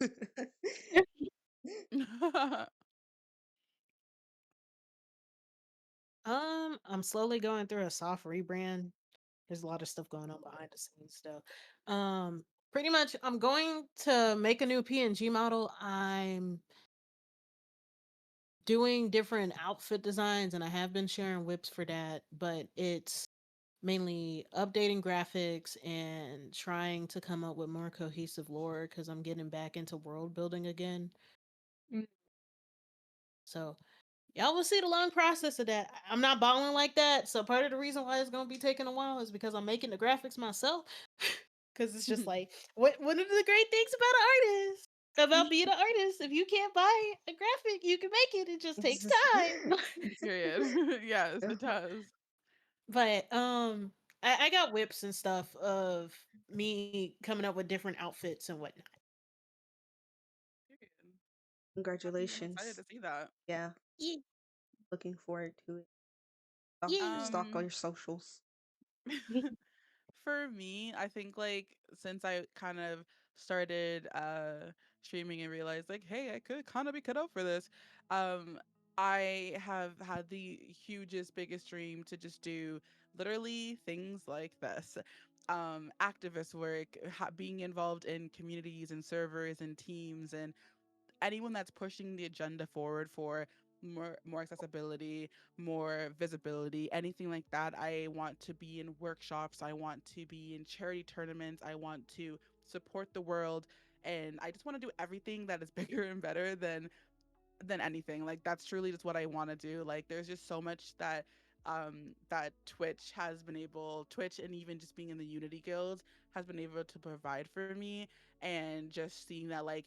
I'm slowly going through a soft rebrand. There's a lot of stuff going on behind the scenes still. Um, Pretty much, I'm going to make a new PNG model. I'm doing different outfit designs, and I have been sharing whips for that. But it's mainly updating graphics and trying to come up with more cohesive lore because I'm getting back into world building again. Mm. So y'all will see the long process of that. I'm not balling like that. So part of the reason why it's gonna be taking a while is because I'm making the graphics myself. Cause it's just like what one of the great things about an artist. About being an artist. If you can't buy a graphic, you can make it. It just takes time. Period. Yes, it does. But I got whips and stuff of me coming up with different outfits and whatnot. Period. I'm excited Congratulations. to see that. Yeah, Yeah, looking forward to it. I'll yeah. stalk all Um, your socials. for me, I think like since I kind of started streaming and realized like, hey, I could kind of be cut out for this. Um, I have had the hugest, biggest dream to just do literally things like this. Activist work, being involved in communities and servers and teams and anyone that's pushing the agenda forward for more accessibility, more visibility, anything like that. I want to be in workshops, I want to be in charity tournaments, I want to support the world, and I just want to do everything that is bigger and better than anything. Like that's truly just what I want to do. Like there's just so much that Twitch and even just being in the Unity guild has been able to provide for me, and just seeing that like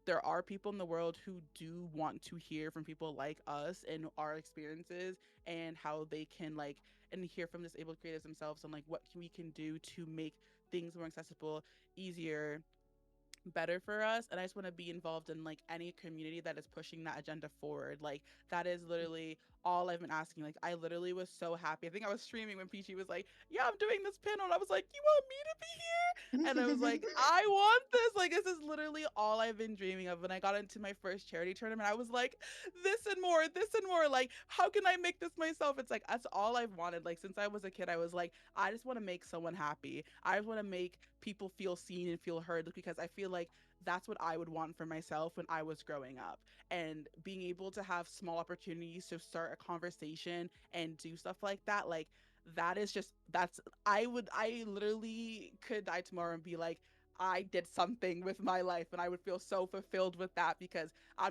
there are people in the world who do want to hear from people like us and our experiences and how they can like and hear from disabled creatives themselves and like what we can do to make things more accessible, easier, better for us. And I just want to be involved in like any community that is pushing that agenda forward. Like that is literally all I've been asking. Like I literally was so happy. I think I was streaming when Peachy was like, yeah, I'm doing this panel, and I was like, you want me to be here? And I was like, I want this. Like this is literally all I've been dreaming of. When I got into my first charity tournament, I was like, this and more. Like how can I make this myself? It's like that's all I've wanted. Like since I was a kid, I was like, I just want to make someone happy. I just want to make people feel seen and feel heard, because I feel like that's what I would want for myself when I was growing up. And being able to have small opportunities to start a conversation and do stuff like that, like that is just I literally could die tomorrow and be like, I did something with my life, and I would feel so fulfilled with that, because I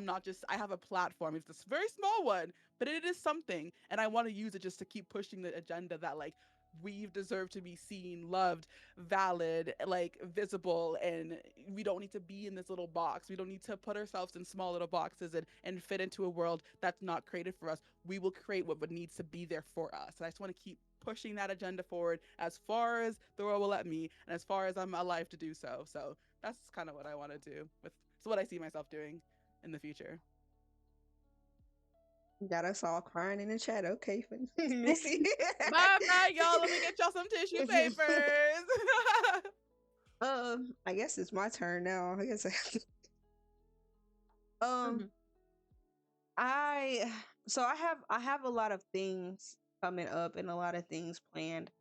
have a platform. It's this very small one, but it is something, and I want to use it just to keep pushing the agenda that like we deserve to be seen, loved, valid, like visible, and we don't need to be in this little box. We don't need to put ourselves in small little boxes and fit into a world that's not created for us. We will create what needs to be there for us. And I just want to keep pushing that agenda forward as far as the world will let me and as far as I'm alive to do so. So that's kind of what I want to do with it's what I see myself doing in the future. Got us all crying in the chat. Okay, Missy. Bye bye, y'all. Let me get y'all some tissue papers. I guess it's my turn now. I guess um Mhm. I so I have a lot of things coming up and a lot of things planned.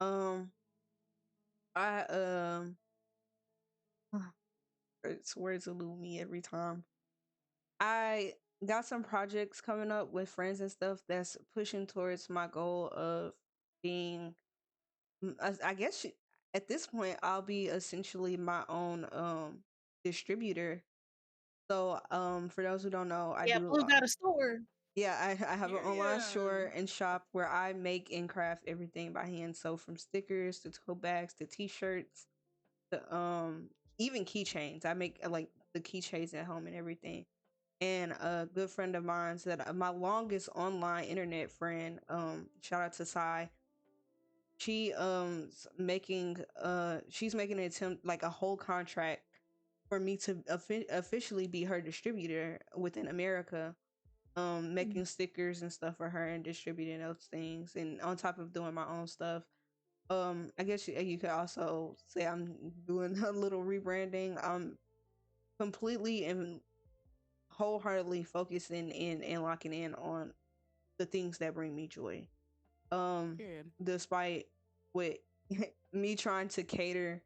Um I Words elude me every time. I got some projects coming up with friends and stuff that's pushing towards my goal of being, I guess at this point I'll be essentially my own distributor. So for those who don't know, I Yeah, do Blue got a store. yeah, I have an online store Period. and shop where I make and craft everything by hand. So from stickers to tote bags to t-shirts to even keychains. I make like the keychains at home and everything. And a good friend of mine said my longest online internet friend, shout out to Sai, she she's making an attempt, like a whole contract for me to officially be her distributor within America, making stickers and stuff for her and distributing those things, and on top of doing my own stuff. I guess you could also say I'm doing a little rebranding. I'm completely and wholeheartedly focusing in and locking in on the things that bring me joy. Um, Period. Despite what me trying to cater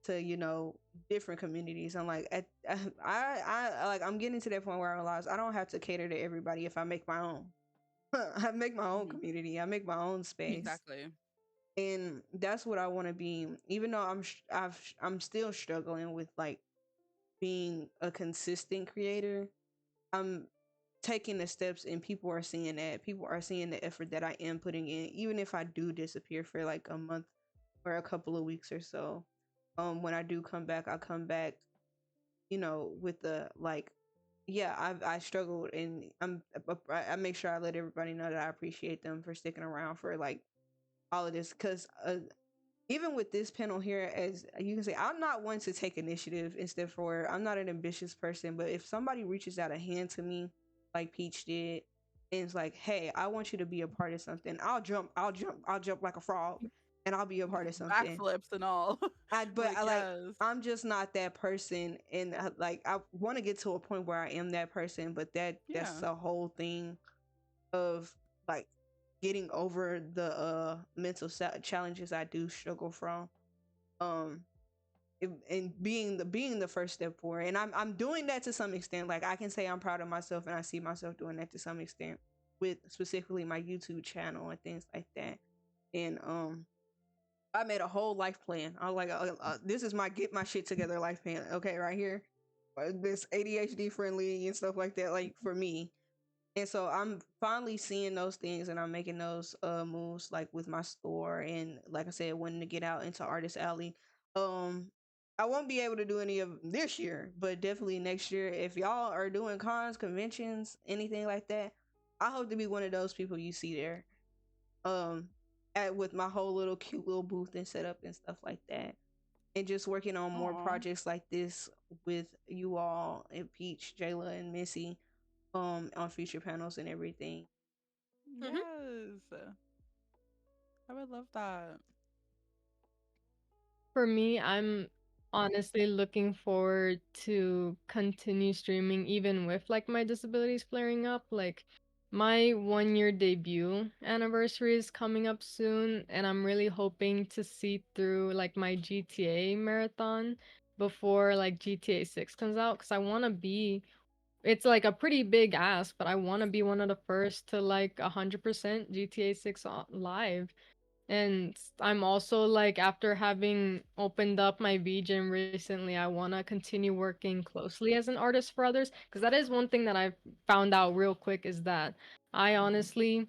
to, different communities. I'm like, I'm getting to that point where I realize I don't have to cater to everybody if I make my own. I make my own Hmm. community. I make my own space, Exactly. and that's what I want to be. Even though I'm still struggling with like being a consistent creator, I'm taking the steps, and people are seeing that. People are seeing the effort that I am putting in, even if I do disappear for like a month or a couple of weeks or so. When I do come back, I'll come back, with the like, yeah, I struggled, and I make sure I let everybody know that I appreciate them for sticking around for like all of this, because even with this panel here, as you can say, I'm not one to take initiative instead for I'm not an ambitious person, but if somebody reaches out a hand to me, like Peach did, and it's like, hey, I want you to be a part of something, I'll jump like a frog, and I'll be a part of something. Backflips and all. But Like, yes. I'm just not that person, and like I want to get to a point where I am that person, but that's Yeah. a whole thing of like getting over the mental challenges I do struggle from, um and being the first step forward, and I'm doing that to some extent. Like I can say I'm proud of myself, and I see myself doing that to some extent with specifically my YouTube channel and things like that. And I made a whole life plan. I was like, this is my get my shit together life plan. Okay, right here, this ADHD friendly and stuff like that. Like for me, and so I'm finally seeing those things, and I'm making those moves, like with my store, and like I said, wanting to get out into Artist Alley. Um I won't be able to do any of this year, but definitely next year, if y'all are doing cons, conventions, anything like that, I hope to be one of those people you see there. Um with my whole little cute little booth and setup and stuff like that. And just working on more Aw. projects like this with you all and Peach, Jayla, and Missy, on future panels and everything. Hmm. Yes. I would love that. For me, I'm honestly looking forward to continue streaming even with like my disabilities flaring up. Like my 1 year debut anniversary is coming up soon, and I'm really hoping to see through like my GTA marathon before like GTA 6 comes out, because I want to be, it's like a pretty big ask, but I want to be one of the first to like 100% GTA 6 live. And I'm also like, after having opened up my VGym recently, I want to continue working closely as an artist for others, because that is one thing that I've found out real quick, is that I honestly,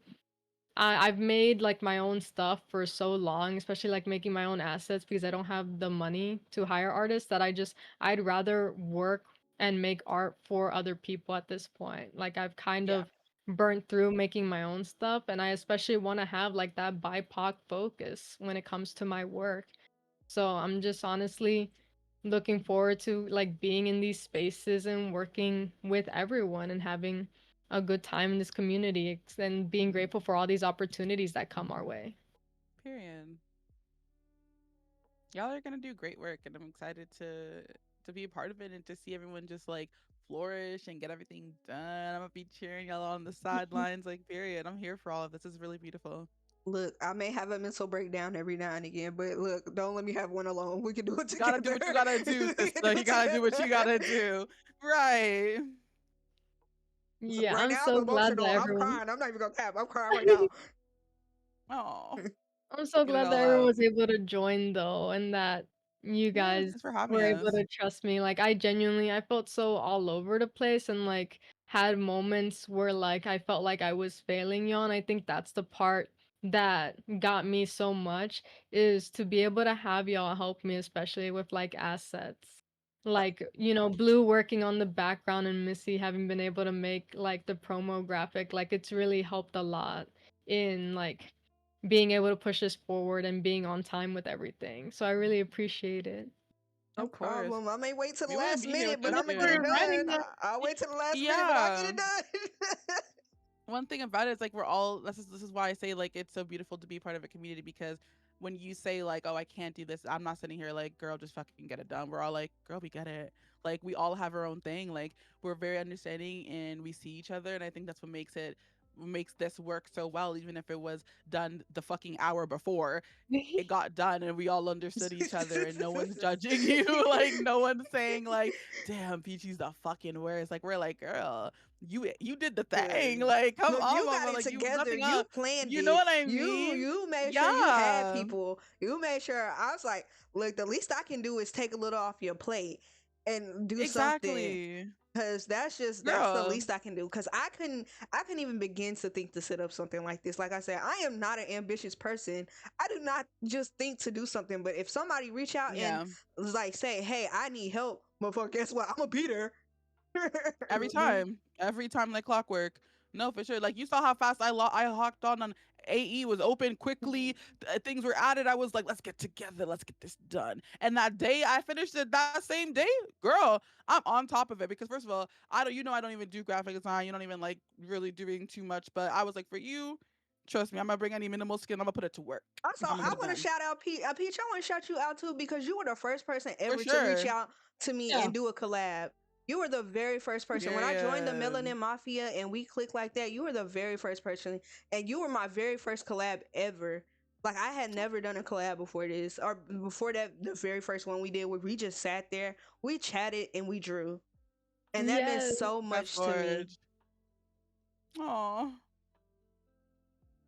I've made like my own stuff for so long, especially like making my own assets, because I don't have the money to hire artists, that I'd rather work and make art for other people at this point. Like I've kind Yeah. of burnt through making my own stuff, and I especially want to have like that BIPOC focus when it comes to my work. So I'm just honestly looking forward to like being in these spaces and working with everyone and having a good time in this community, and being grateful for all these opportunities that come our way. Period. Y'all are gonna do great work, and I'm excited to be a part of it and to see everyone just like flourish and get everything done. I'm gonna be cheering y'all on the sidelines, like period. I'm here for all of this. It's really beautiful. Look, I may have a mental breakdown every now and again, but look, don't let me have one alone. We can do it You gotta do together. what you gotta do, We can sister. do You it gotta do what you gotta together. do. Right. Yeah, Right I'm now, I'm so glad emotional. that I'm everyone crying. I'm not even gonna cap. I'm crying right now. Oh, I'm so get it glad that all everyone out. was able to join though, and that you Yeah, guys thanks for having were able us. to trust me. Like I genuinely, I felt so all over the place, and like had moments where like I felt like I was failing y'all. And I think that's the part that got me so much is to be able to have y'all help me, especially with like assets. Like, Blue working on the background and Missy having been able to make like the promo graphic, like it's really helped a lot in like being able to push this forward and being on time with everything. So I really appreciate it. No Of course. problem. I may wait till the We wouldn't last be here minute, but Thank I'm you without gonna get it for you. writing done. that. I'll wait till the last minute, but I'll get Yeah. it done. One thing about it is like we're all this is why I say like it's so beautiful to be part of a community because when you say like, oh, I can't do this, I'm not sitting here like, girl, just fucking get it done. We're all like, girl, we get it. Like we all have our own thing. Like we're very understanding and we see each other, and I think that's what makes this work so well, even if it was done the fucking hour before it got done and we all understood each other and no one's judging you. Like no one's saying like, damn, Peachy's the fucking worst. Like we're like, girl, you did the thing. Good. Like come No, on, you got mama. it Like you together. nothing You up. planned You know it. what I You mean? you made sure you had Yeah. people. You made sure. I was like, look, the least I can do is take a little off your plate and do something. Exactly. Cause that's the Girl. least I can do. Cause I couldn't even begin to think to set up something like this. Like I said, I am not an ambitious person. I do not just think to do something. But if somebody reach out and Yeah. like say, hey, I need help, motherfucker, guess what? I'm gonna be there. Every time like clockwork. No, for sure. Like you saw how fast I hopped on AE was open quickly. Things were added. I was like, let's get together. Let's get this done. And that day I finished it that same day, girl. I'm on top of it because first of all, I don't even do graphic design. You don't even like really doing too much. But I was like, for you, trust me, I'm gonna bring any minimal skin. I'm gonna put it to work. Also, I'm gonna I get it want to done shout out Pete. Peach, I want to shout you out too because you were the first person for ever to reach sure. out to me Yeah. and do a collab. You were the very first person. When I joined the Period. Melanin Mafia and we clicked like that, you were the very first person. And you were my very first collab ever. Like, I had never done a collab before this. Or before that, the very first one we did where we just sat there, we chatted, and we drew. And that meant Yes. so Step much to me. gorge. Aw,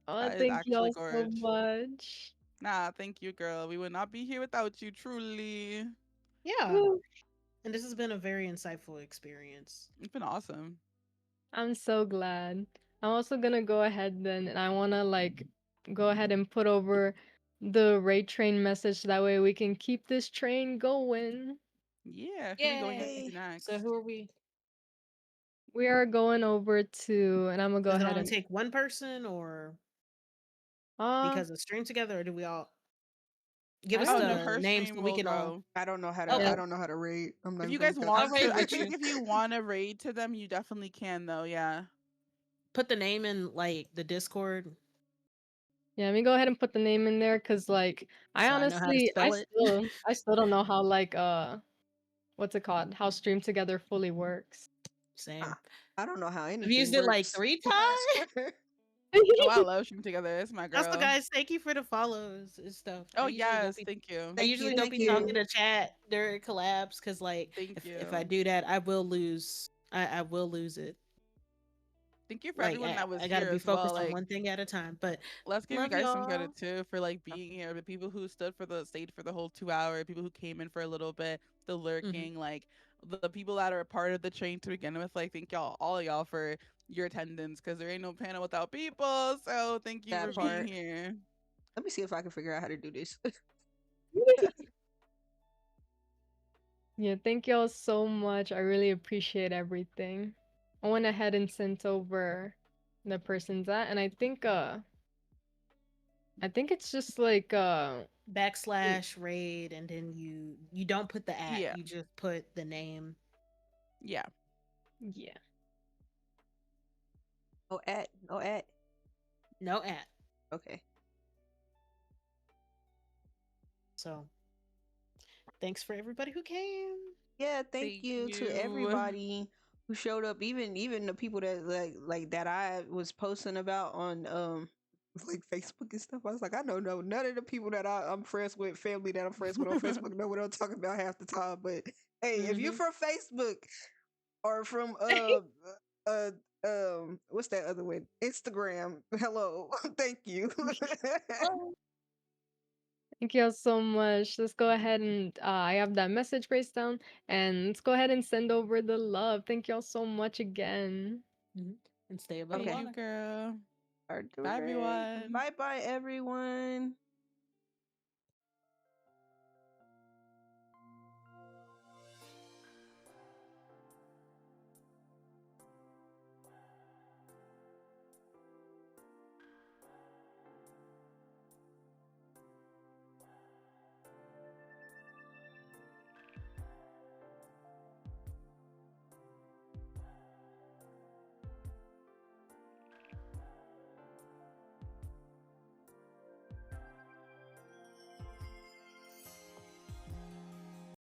Oh, that is thank actually y'all so gorge. much. Nah, thank you, girl. We would not be here without you, truly. Yeah. Woo. And this has been a very insightful experience. It's been awesome. I'm so glad. I'm also gonna go ahead then and I wanna like go ahead and put over the rate train message that way we can keep this train going. Yeah, who we going to Yay. So next? who are we? We are going over to and I'm gonna go Does it ahead only and take one person or uh because of stream together or do we all give I us Oh don't no, know. the her name so stream we will can all go. I don't know how to. okay. Yeah. I don't know how to rate. I'm not If even you gonna guys cap. I'll want raid to, I with think you. if you want to raid to them, you definitely can though. Yeah. Put the name in like the Discord Yeah, let me go ahead and put the name in there because like I so I know how to honestly spell it. I still don't know how like what's it called? How Stream Together fully works. I, Same. I don't know how I've anything used it like works. 3 times. Oh, I love stream together. It's my Also, girl. guys, thank you for the follows and stuff. Oh yes, thank you, I Thank you. usually don't Thank be Thank talking you. to chat during collabs because like thank if I you, do that, I will lose. I will lose it. thank you for Like everyone that was I gotta here be as well. focused on Like one thing at a time. But let's give you love guys some y'all. credit too for like being here. The people who stayed for the whole 2 hour, people who came in for a little bit, the Hmm. lurking, like the people that are a part of the train to begin with. Like thank y'all, all of y'all for your attendance because there ain't no panel without people. So thank you for That being part. here. Let me see if I can figure out how to do this. Yeah, thank y'all so much. I really appreciate everything. I went ahead and sent over the person's at, and I think it's just like Backslash raid and then you don't put the at, Yeah, you just put the name. yeah. yeah. Oh, at. Oh, at. No at. Okay. So thanks for everybody who came. Yeah, thank Thank you to you. everybody who showed up, even the people that like that I was posting about on like Facebook and stuff. I was like, I don't know none of the people that I'm friends with, family that I'm friends with on Facebook know what I'm talking about half the time. But hey, if you're from Facebook or from uh what's that other one? Instagram. Hello. Thank you. Thank you all so much. Let's go ahead and I have that message phrase down, and let's go ahead and send over the love. Thank you all so much again. And stay above Okay. Thank water. you, girl. Are Bye, great. everyone. Bye bye everyone.